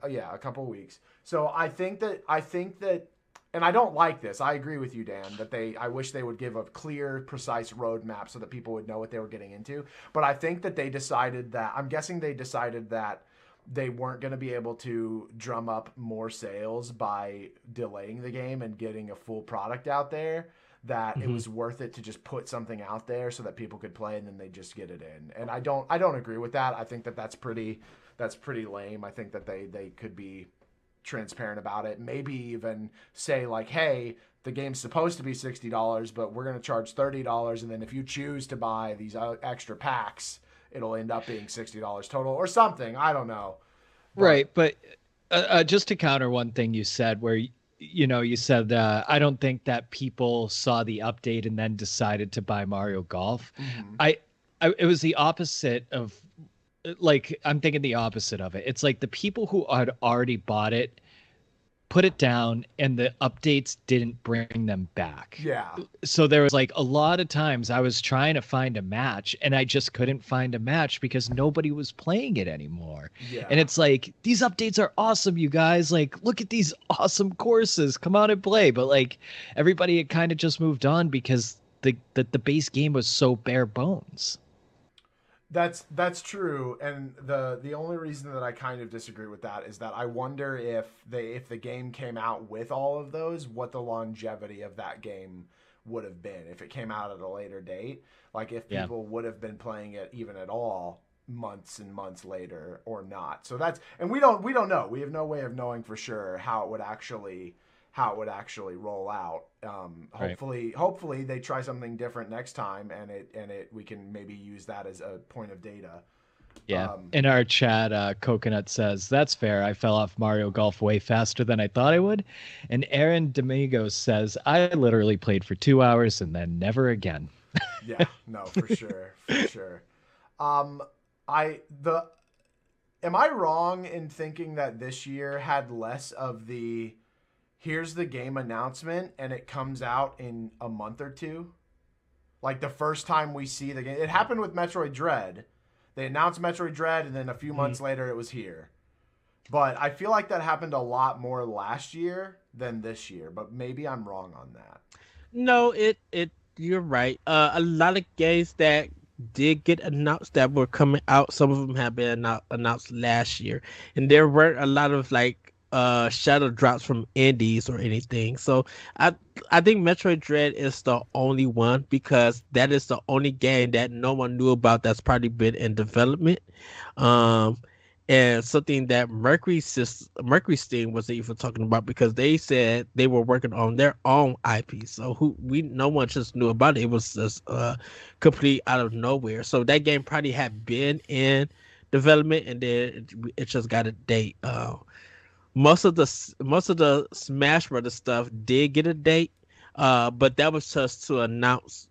yeah, a couple weeks. So I think that, and I don't like this. I agree with you, Dan, that I wish they would give a clear, precise roadmap so that people would know what they were getting into. But I think that they decided that, I'm guessing they decided that they weren't going to be able to drum up more sales by delaying the game and getting a full product out there. That it Mhm. was worth it to just put something out there so that people could play and then they just get it in. And I don't agree with that. I think that that's pretty lame. I think that they could be transparent about it. Maybe even say like, hey, the game's supposed to be $60, but we're going to charge $30, and then if you choose to buy these extra packs, it'll end up being $60 total or something. I don't know, but Right, but just to counter one thing you said, where you said I don't think that people saw the update and then decided to buy Mario Golf. mm-hmm. I, it was the opposite of like I'm thinking the opposite of it. It's like the people who had already bought it put it down, and the updates didn't bring them back. Yeah. So there was like a lot of times I was trying to find a match and I just couldn't find a match because nobody was playing it anymore. Yeah. And it's like, these updates are awesome, you guys. Like, look at these awesome courses. Come out and play. But like everybody had kind of just moved on because the base game was so bare bones. That's true, and the only reason that I kind of disagree with that is that I wonder if the game came out with all of those, what the longevity of that game would have been if it came out at a later date. Like if people would have been playing it even at all months and months later or not. So that's, and we don't know. We have no way of knowing for sure how it would actually roll out. Hopefully they try something different next time, and we can maybe use that as a point of data. Yeah. In our chat, Coconut says, that's fair. I fell off Mario Golf way faster than I thought I would. And Aaron Domingos says, I literally played for 2 hours and then never again. Yeah, no, for sure. For sure. Am I wrong in thinking that this year had less of the here's the game announcement and it comes out in a month or two? Like the first time we see the game, it happened with Metroid Dread. They announced Metroid Dread and then a few months later it was here. But I feel like that happened a lot more last year than this year, but maybe I'm wrong on that. No, you're right. A lot of games that did get announced that were coming out, some of them have been announced last year, and there weren't a lot of like shadow drops from indies or anything. So I think Metroid Dread is the only one because that is the only game that no one knew about that's probably been in development. And something that Mercury Steam wasn't even talking about because they said they were working on their own IP. So no one just knew about it. It was just complete out of nowhere. So that game probably had been in development and then it just got a date. Most of the Smash Brothers stuff did get a date, but that was just to announce,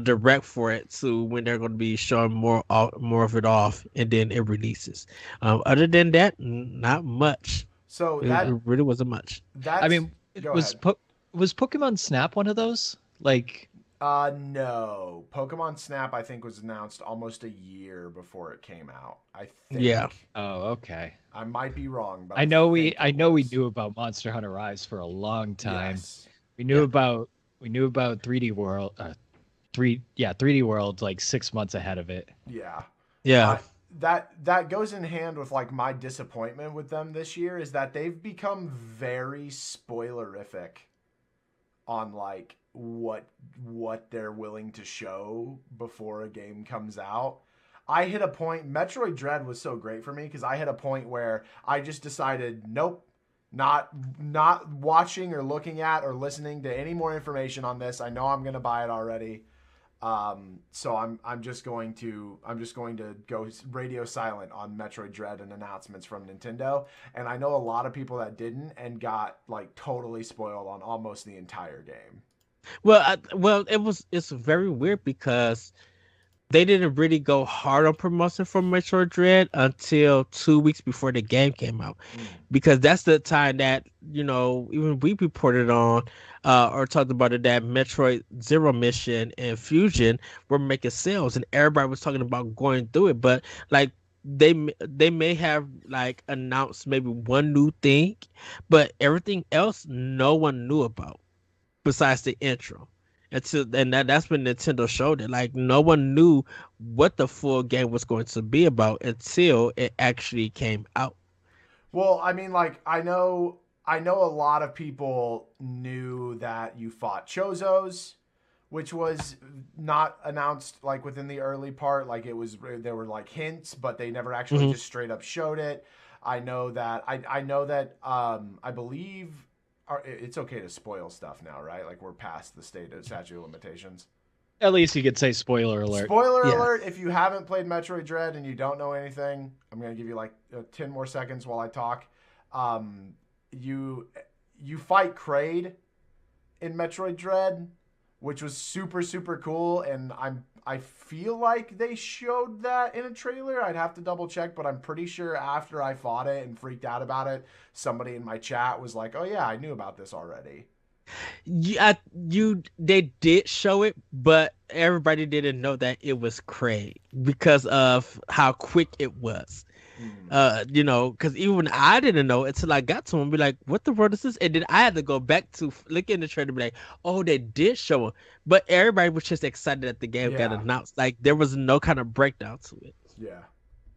direct for it to when they're going to be showing more of it off, and then it releases. Other than that, not much. So it really wasn't much. I mean, was ahead. Was Pokemon Snap one of those? Like, no. Pokemon Snap, I think, was announced almost a year before it came out. I think. Yeah. Oh, okay. I might be wrong, but I know we knew about Monster Hunter Rise for a long time. Yes. We knew about 3D World, 3D World like 6 months ahead of it. Yeah. Yeah. That goes in hand with like my disappointment with them this year is that they've become very spoilerific on like what they're willing to show before a game comes out. I hit a point, Metroid Dread was so great for me because I hit a point where I just decided, nope, not watching or looking at or listening to any more information on this. I know I'm going to buy it already. So I'm just going to go radio silent on Metroid Dread and announcements from Nintendo. And I know a lot of people that didn't and got like totally spoiled on almost the entire game. Well, it's very weird because they didn't really go hard on promotion for Metroid Dread until 2 weeks before the game came out, because that's the time that even we reported on or talked about it that Metroid Zero Mission and Fusion were making sales, and everybody was talking about going through it, but like they may have like announced maybe one new thing, but everything else no one knew about besides the intro. And that's when Nintendo showed it. Like no one knew what the full game was going to be about until it actually came out. Well, I mean, like I know a lot of people knew that you fought Chozos, which was not announced like within the early part. Like there were like hints, but they never actually just straight up showed it. I know that I believe it's okay to spoil stuff now, right? Like we're past the state of statute of limitations. At least you could say spoiler alert. Spoiler alert, if you haven't played Metroid Dread and you don't know anything, I'm going to give you like 10 more seconds while I talk. You fight Kraid in Metroid Dread, which was super super cool. And I feel like they showed that in a trailer. I'd have to double check, but I'm pretty sure after I fought it and freaked out about it, somebody in my chat was like, "Oh yeah, I knew about this already." They did show it, but everybody didn't know that it was Craig because of how quick it was. Because even when I didn't know until I got to him, be like, "What the world is this?" And then I had to go back to look in the trailer, and be like, "Oh, they did show it," but everybody was just excited that the game got announced. Like there was no kind of breakdown to it. Yeah.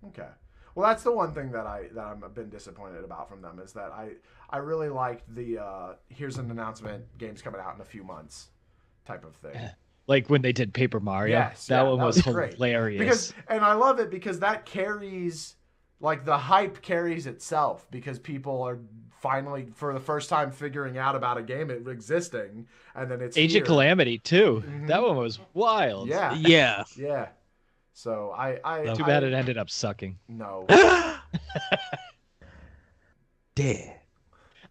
Okay. Well, that's the one thing that I've been disappointed about from them is that I really liked the here's an announcement, game's coming out in a few months type of thing. Like when they did Paper Mario. Yes, that one that was great. Hilarious. And I love it because that carries, like the hype carries itself because people are finally for the first time figuring out about a game existing, and then it's Age of Calamity too. Mm-hmm. That one was wild. Yeah. So too bad it ended up sucking. No. Dead.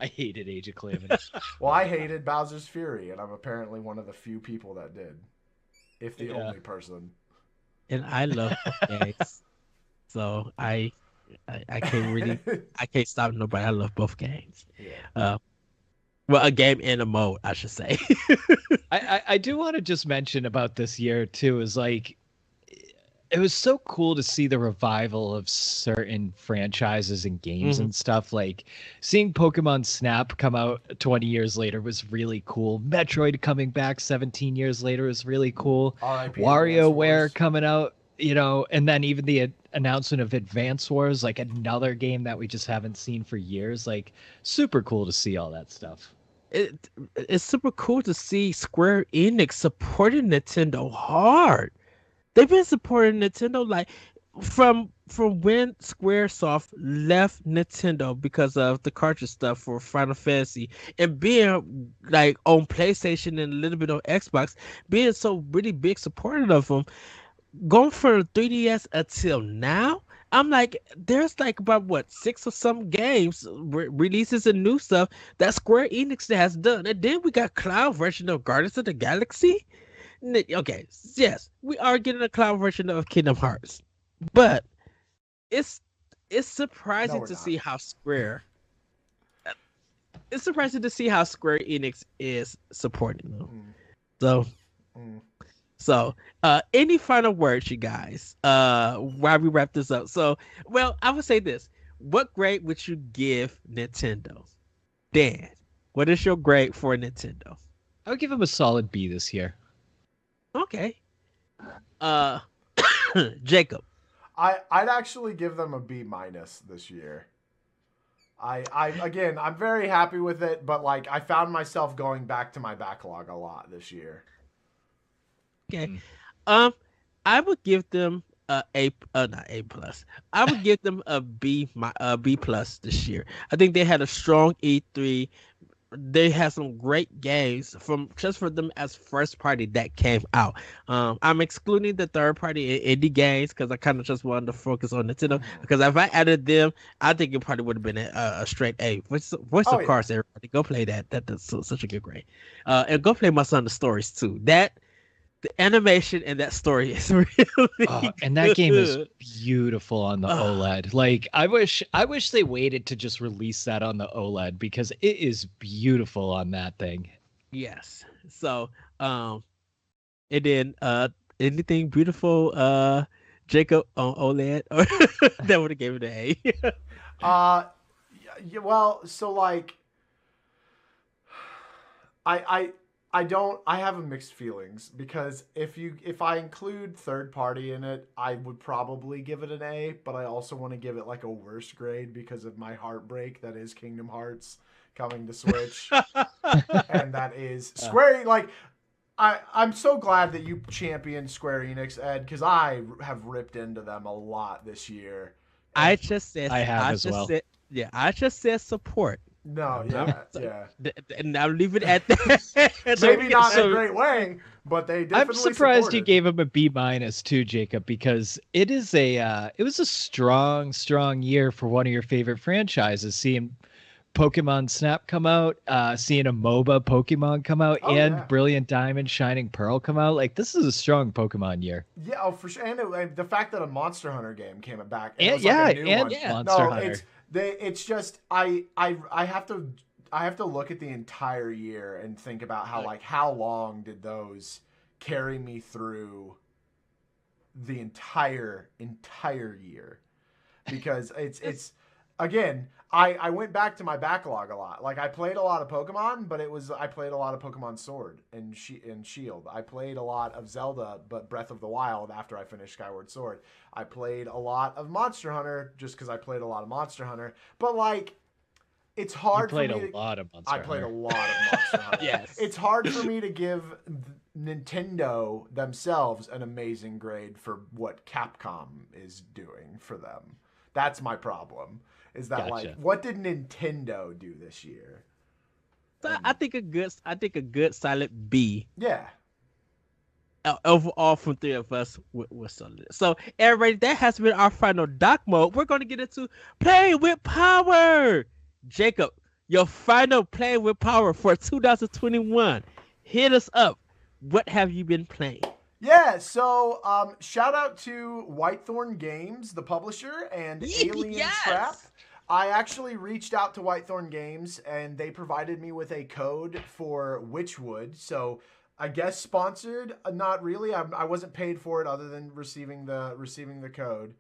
I hated Age of Calamity. Well, I hated Bowser's Fury, and I'm apparently one of the few people that did, if the only person. And I love games, so I can't stop nobody. I love both games. Yeah. Well, a game and a mode, I should say. I do want to just mention about this year too is like it was so cool to see the revival of certain franchises and games and stuff. Like seeing Pokemon Snap come out 20 years later was really cool. Metroid coming back 17 years later was really cool. WarioWare coming out, and then even the announcement of Advance Wars, like another game that we just haven't seen for years. Like super cool to see all that stuff. It's super cool to see Square Enix supporting Nintendo hard. They've been supporting Nintendo like from when Squaresoft left Nintendo because of the cartridge stuff for Final Fantasy and being like on PlayStation and a little bit on Xbox, being so really big supporter of them, going from 3DS until now. I'm like, there's like about 6 or some games releases and new stuff that Square Enix has done, and then we got cloud version of Guardians of the Galaxy. Okay, yes, we are getting a cloud version of Kingdom Hearts, but it's surprising to see how Square. It's surprising to see how Square Enix is supporting them. So, any final words, you guys? While we wrap this up, I would say this: what grade would you give Nintendo? Dan, what is your grade for Nintendo? I would give them a solid B this year. Okay. Jacob. I'd actually give them a B- this year. I'm very happy with it, but like I found myself going back to my backlog a lot this year. Okay. I would give them not A plus. I would give them a B plus this year. I think they had a strong E3. They had some great games for them as first party that came out. I'm excluding the third party indie games because I kind of just wanted to focus on Nintendo. Because if I added them, I think it probably would have been a straight A. Voice of Cards, everybody go play that. That's such a good grade. And go play My Son the Stories too. The animation and that story is really and that game is beautiful on the OLED. Like I wish they waited to just release that on the OLED because it is beautiful on that thing. Yes. So and then anything beautiful Jacob on OLED or that would have gave it an A. Yeah, well, so like I have mixed feelings because if I include third party in it, I would probably give it an A, but I also want to give it like a worse grade because of my heartbreak that is Kingdom Hearts coming to Switch. And that is Square. Like I'm so glad that you championed Square Enix, Ed, because I have ripped into them a lot this year. I just said I just said support. No, yeah. And I'll leave it at that. Maybe not in a great way, but they definitely I'm surprised supported. you gave him a B- too, Jacob, because it was a strong year for one of your favorite franchises, seeing Pokemon Snap come out, seeing a MOBA Pokemon come out, Oh and yeah. Brilliant Diamond, Shining Pearl come out. Like, this is a strong Pokemon year. Yeah, oh, for sure. And the fact that a Monster Hunter game came back, it And was like a yeah, new and one. Monster No, Hunter. it's just I have to look at the entire year and think about how long did those carry me through the entire year, because it's again, I went back to my backlog a lot. Like, I played a lot of Pokemon, but I played a lot of Pokemon Sword and Shield. I played a lot of Zelda, but Breath of the Wild after I finished Skyward Sword. I played a lot of Monster Hunter just because I played a lot of Monster Hunter. But like, it's hard for me a lot of Monster I played Hunter. a lot of Monster Hunter. Yes. It's hard for me to give Nintendo themselves an amazing grade for what Capcom is doing for them. That's my problem. Is that Gotcha. what did Nintendo do this year? So I think a good solid B. Yeah. Overall, from three of us, was solid. So, everybody, that has been our final doc mode. We're going to get into Play with Power. Jacob, your final Play with Power for 2021. Hit us up. What have you been playing? Yeah, so shout out to Whitethorn Games, the publisher, and Alien Trap. I actually reached out to Whitethorn Games, and they provided me with a code for Witchwood. So I guess sponsored, not really. I wasn't paid for it other than receiving the code.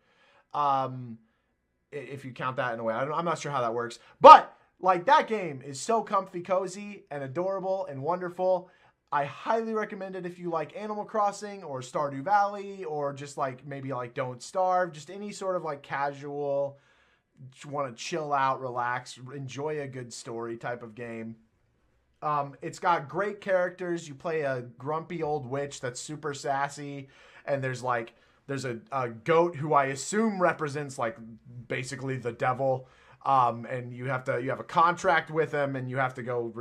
If you count that in a way, I'm not sure how that works, but like, that game is so comfy, cozy, and adorable and wonderful. I highly recommend it if you like Animal Crossing or Stardew Valley, or just like maybe like Don't Starve, just any sort of like casual, want to chill out, relax, enjoy a good story type of game. It's got great characters. You play a grumpy old witch that's super sassy, and there's a goat who I assume represents like basically the devil. And you have a contract with him, and you have to go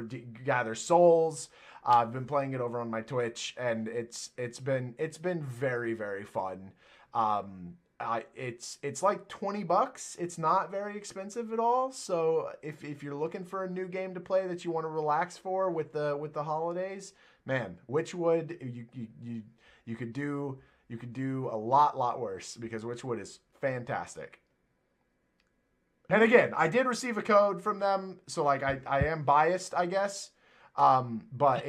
gather souls. I've been playing it over on my Twitch, and it's been very, very fun. It's like $20. It's not very expensive at all. So if you're looking for a new game to play that you want to relax for with the holidays, man, Witchwood, you could do a lot worse, because Witchwood is fantastic. And again, I did receive a code from them, so like I am biased, I guess. But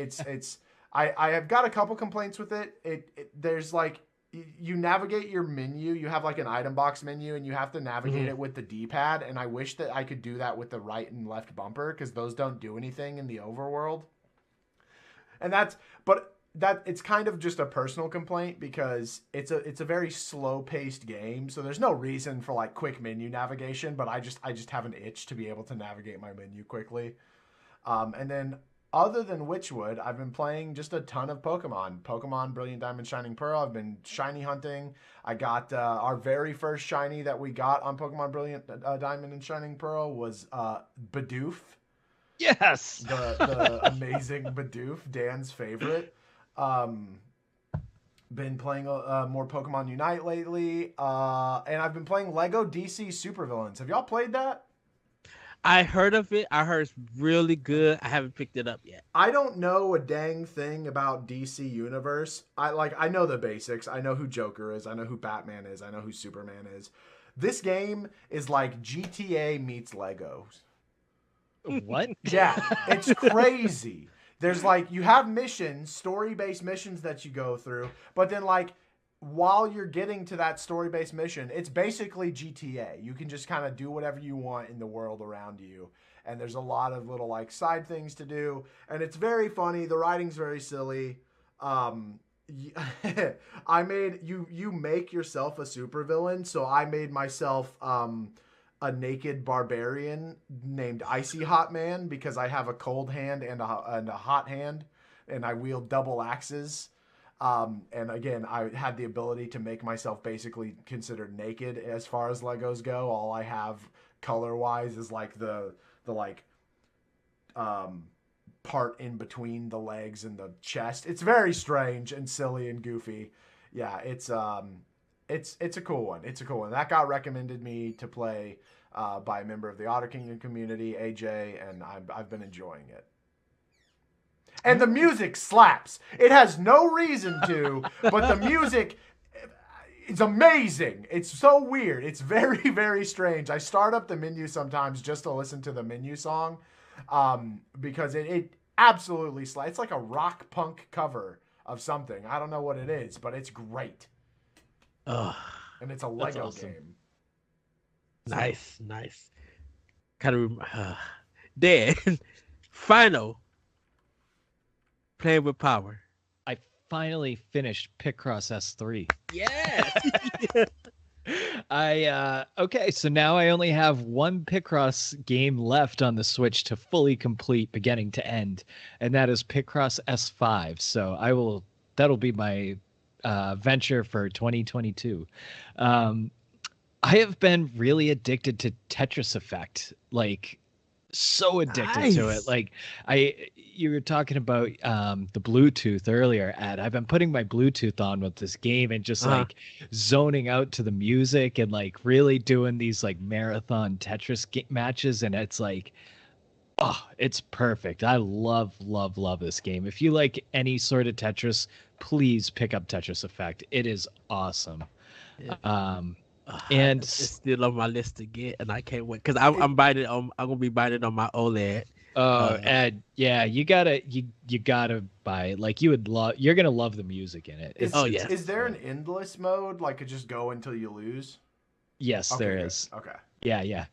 I have got a couple complaints with it. There's like, you navigate your menu, you have like an item box menu, and you have to navigate it with the D-pad, and I wish that I could do that with the right and left bumper, because those don't do anything in the overworld. And it's kind of just a personal complaint, because it's a very slow-paced game, so there's no reason for like quick menu navigation, but I just have an itch to be able to navigate my menu quickly. And then, other than Witchwood, I've been playing just a ton of Pokemon Brilliant Diamond, Shining Pearl. I've been shiny hunting. I got our very first shiny that we got on Pokemon Brilliant Diamond and Shining Pearl was Bidoof. Yes! The amazing Bidoof, Dan's favorite. Been playing more Pokemon Unite lately. And I've been playing Lego DC Supervillains. Have y'all played that? I heard of it. I heard it's really good. I haven't picked it up yet. I don't know a dang thing about DC Universe. I know the basics. I know who Joker is. I know who Batman is. I know who Superman is. This game is like GTA meets Legos. What? Yeah, it's crazy. There's like, you have missions, story-based missions that you go through, but then like, while you're getting to that story-based mission, it's basically GTA. You can just kind of do whatever you want in the world around you. And there's a lot of little like side things to do. And it's very funny. The writing's very silly. I made you make yourself a supervillain. So I made myself a naked barbarian named Icy Hot Man, because I have a cold hand and a hot hand, and I wield double axes. And again, I had the ability to make myself basically considered naked as far as Legos go. All I have color-wise is like the part in between the legs and the chest. It's very strange and silly and goofy. Yeah, It's a cool one. It's a cool one. That got recommended me to play by a member of the Otter Kingdom community, AJ, and I've been enjoying it. And the music slaps. It has no reason to, but the music is amazing. It's so weird. It's very, very strange. I start up the menu sometimes just to listen to the menu song because it absolutely slaps. It's like a rock punk cover of something. I don't know what it is, but it's great. And it's a Lego awesome. game. Nice. Kind of. Then, final. Playing with power. I finally finished Picross S3. Yes. Okay, so now I only have one Picross game left on the Switch to fully complete beginning to end, and that is Picross S5. So that'll be my venture for 2022. I have been really addicted to Tetris Effect, like so addicted to it. Like you were talking about the Bluetooth earlier, Ed. I've been putting my Bluetooth on with this game and just like zoning out to the music and like really doing these like marathon Tetris matches, and it's like, oh, it's perfect. I love this game. If you like any sort of Tetris, please pick up Tetris Effect. It is awesome. Yeah. And it's still on my list to get, and I can't wait because I'm buying it on. I'm gonna be buying it on my OLED. Ed, yeah, you gotta buy it. Like you're gonna love the music in it. Is there an endless mode? Like, it just go until you lose? Yes, okay, there good. is. Okay. Yeah.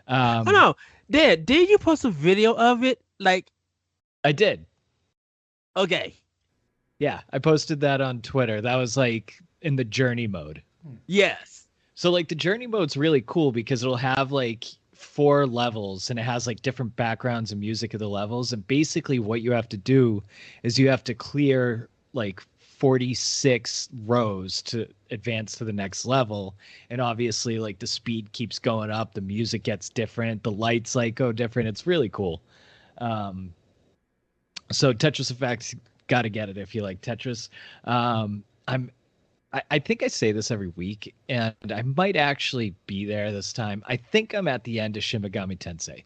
Oh no, did you post a video of it? Like, I did. Okay. Yeah, I posted that on Twitter. That was like in the journey mode. Yes. So like the journey mode's really cool because it'll have like 4 levels and it has like different backgrounds and music of the levels. And basically what you have to do is you have to clear like 46 rows to advance to the next level. And obviously like the speed keeps going up. The music gets different. The lights like go different. It's really cool. So Tetris Effect, got to get it if you like Tetris. I think I say this every week, and I might actually be there this time. I think I'm at the end of Shin Megami Tensei.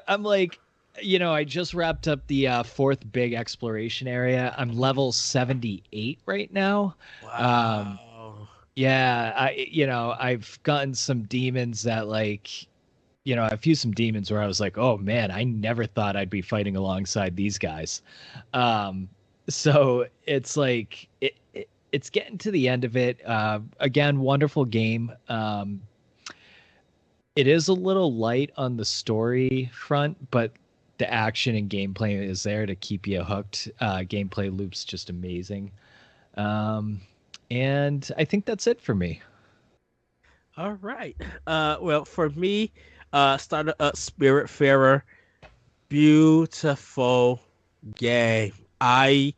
I'm like, I just wrapped up the 4th big exploration area. I'm level 78 right now. Wow. Yeah, I've gotten some demons that like, I've used some demons where I was like, oh man, I never thought I'd be fighting alongside these guys. So it's like it's getting to the end of it. Again, wonderful game. It is a little light on the story front, but the action and gameplay is there to keep you hooked. Gameplay loop's just amazing. And I think that's it for me. All right. Well, for me, started up Spiritfarer. Beautiful game. I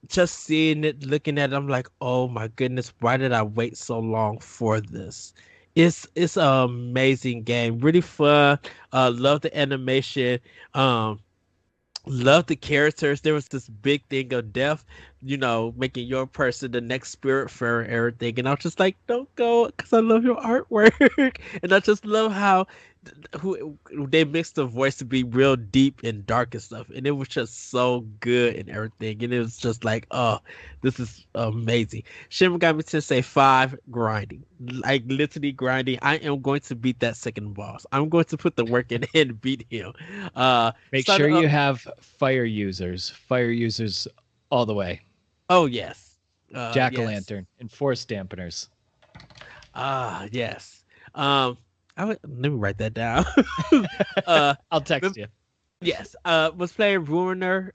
just seeing it, looking at it, I'm like, oh my goodness, why did I wait so long for this? It's an amazing game, really fun. Love the animation. Love the characters. There was this big thing of death, making your person the next Spiritfarer and everything. And I was just like, don't go, because I love your artwork. And I just love how they mixed the voice to be real deep and dark and stuff. And it was just so good and everything. And it was just like, oh, this is amazing. Shin Megami Tensei 5 grinding. Like literally grinding. I am going to beat that second boss. I'm going to put the work in and beat him. Make sure you have fire users all the way. Oh yes. Jack-o'-lantern and force dampeners. Yes. Let me write that down. I'll text you. Yes. Was playing Ruiner.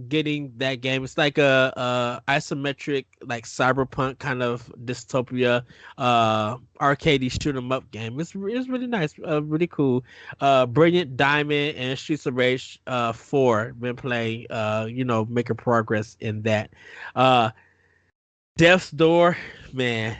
Getting that game. It's like a isometric, like cyberpunk kind of dystopia, arcade shoot 'em up game. It's really nice, really cool. Brilliant Diamond and Streets of Rage 4. Been playing, making progress in that. Death's Door, man.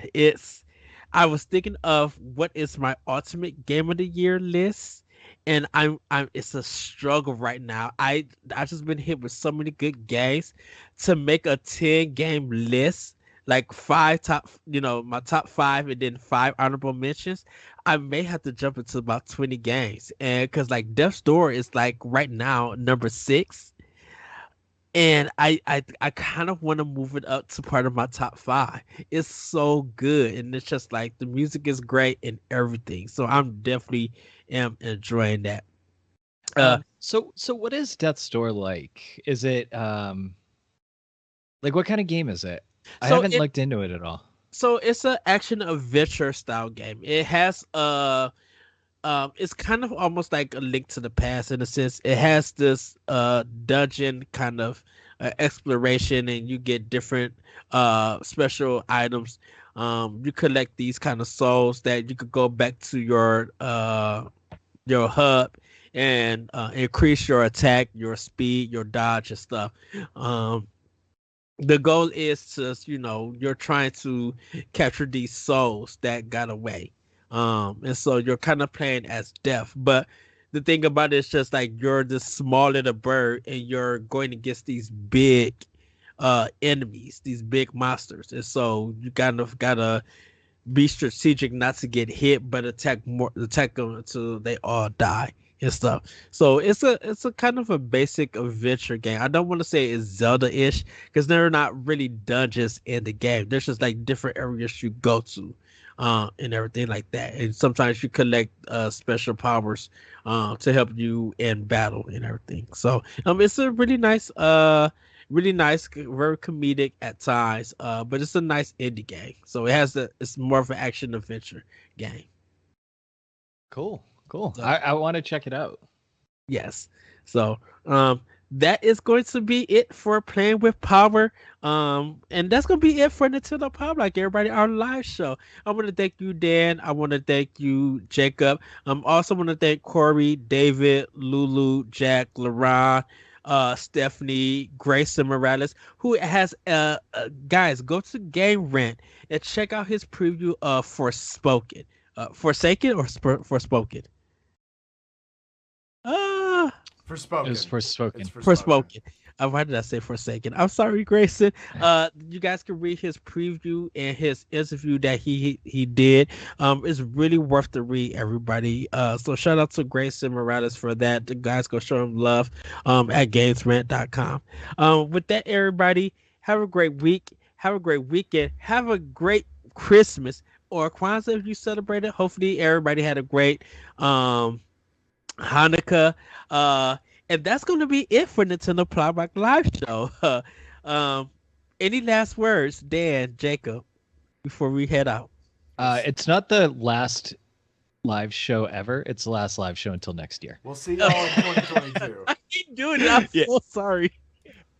I was thinking of what is my ultimate game of the year list. And I'm it's a struggle right now. I just been hit with so many good games to make a 10 game list like five top, my top five, and then five honorable mentions, I may have to jump into about 20 games. And because like Death's Door is like right now number 6, and I kind of want to move it up to part of my top five. It's so good, and it's just like the music is great and everything. So I'm definitely am enjoying that. So what is Death's Door like? Is it like what kind of game is it? I haven't looked into it at all. So it's an action adventure style game. It has it's kind of almost like a Link to the Past in a sense. It has this dungeon kind of exploration, and you get different special items. You collect these kind of souls that you could go back to your hub and increase your attack, your speed, your dodge, and stuff. The goal is to, you're trying to capture these souls that got away. And so you're kind of playing as Death. But the thing about it is just like you're this small little bird, and you're going against these big enemies, these big monsters. And so you kind of gotta be strategic not to get hit, but attack them until they all die and stuff. So it's a kind of a basic adventure game. I don't want to say it's Zelda-ish because there are not really dungeons in the game. There's just like different areas you go to, and everything like that. And sometimes you collect special powers to help you in battle and everything. So it's a really nice, very comedic at times, but it's a nice indie game. So it's more of an action adventure game. Cool. So, I want to check it out. Yes. So that is going to be it for Playing with Power. And that's going to be it for Nintendo Pow Block, everybody, our live show. I want to thank you, Dan. I want to thank you, Jacob. Also want to thank Corey, David, Lulu, Jack, LaRon, Stephanie, Grayson Morales, who has guys, go to Game Rant and check out his preview of Forspoken. Forsaken or Forspoken? Forspoken. It was Forspoken. It's Forspoken. Why did I say Forsaken? I'm sorry, Grayson. You guys can read his preview and his interview that he did. It's really worth the read, everybody. So shout out to Grayson Morales for that. The guys go show him love at gamesrant.com. With that, everybody, have a great week. Have a great weekend. Have a great Christmas or Kwanzaa if you celebrate it. Hopefully everybody had a great Hanukkah. And that's going to be it for Nintendo Pow Block Live Show. Any last words, Dan, Jacob, before we head out? It's not the last live show ever. It's the last live show until next year. We'll see y'all in 2022. I keep doing it. I'm so sorry.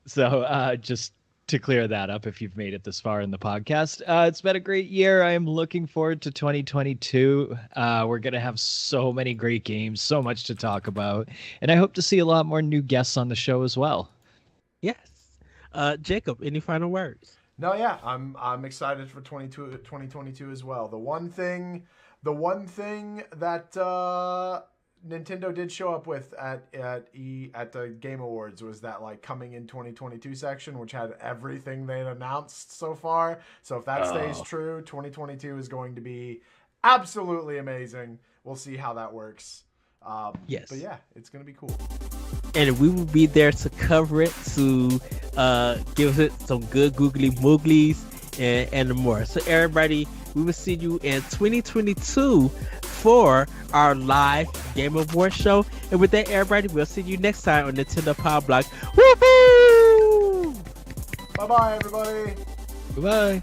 So just to clear that up, if you've made it this far in the podcast, it's been a great year. I am looking forward to 2022. We're going to have so many great games, so much to talk about. And I hope to see a lot more new guests on the show as well. Yes. Jacob, any final words? No, yeah, I'm excited for 2022 as well. The one thing that Nintendo did show up with at the Game Awards was that like coming in 2022 section, which had everything they'd announced so far. So if that stays true, 2022 is going to be absolutely amazing. We'll see how that works. Yes. But yeah, it's going to be cool. And we will be there to cover it, to give it some good googly mooglies and more. So everybody, we will see you in 2022 for our live Game Awards show. And with that, everybody, we'll see you next time on Nintendo Pow Block. Woohoo! Bye-bye, everybody. Bye-bye.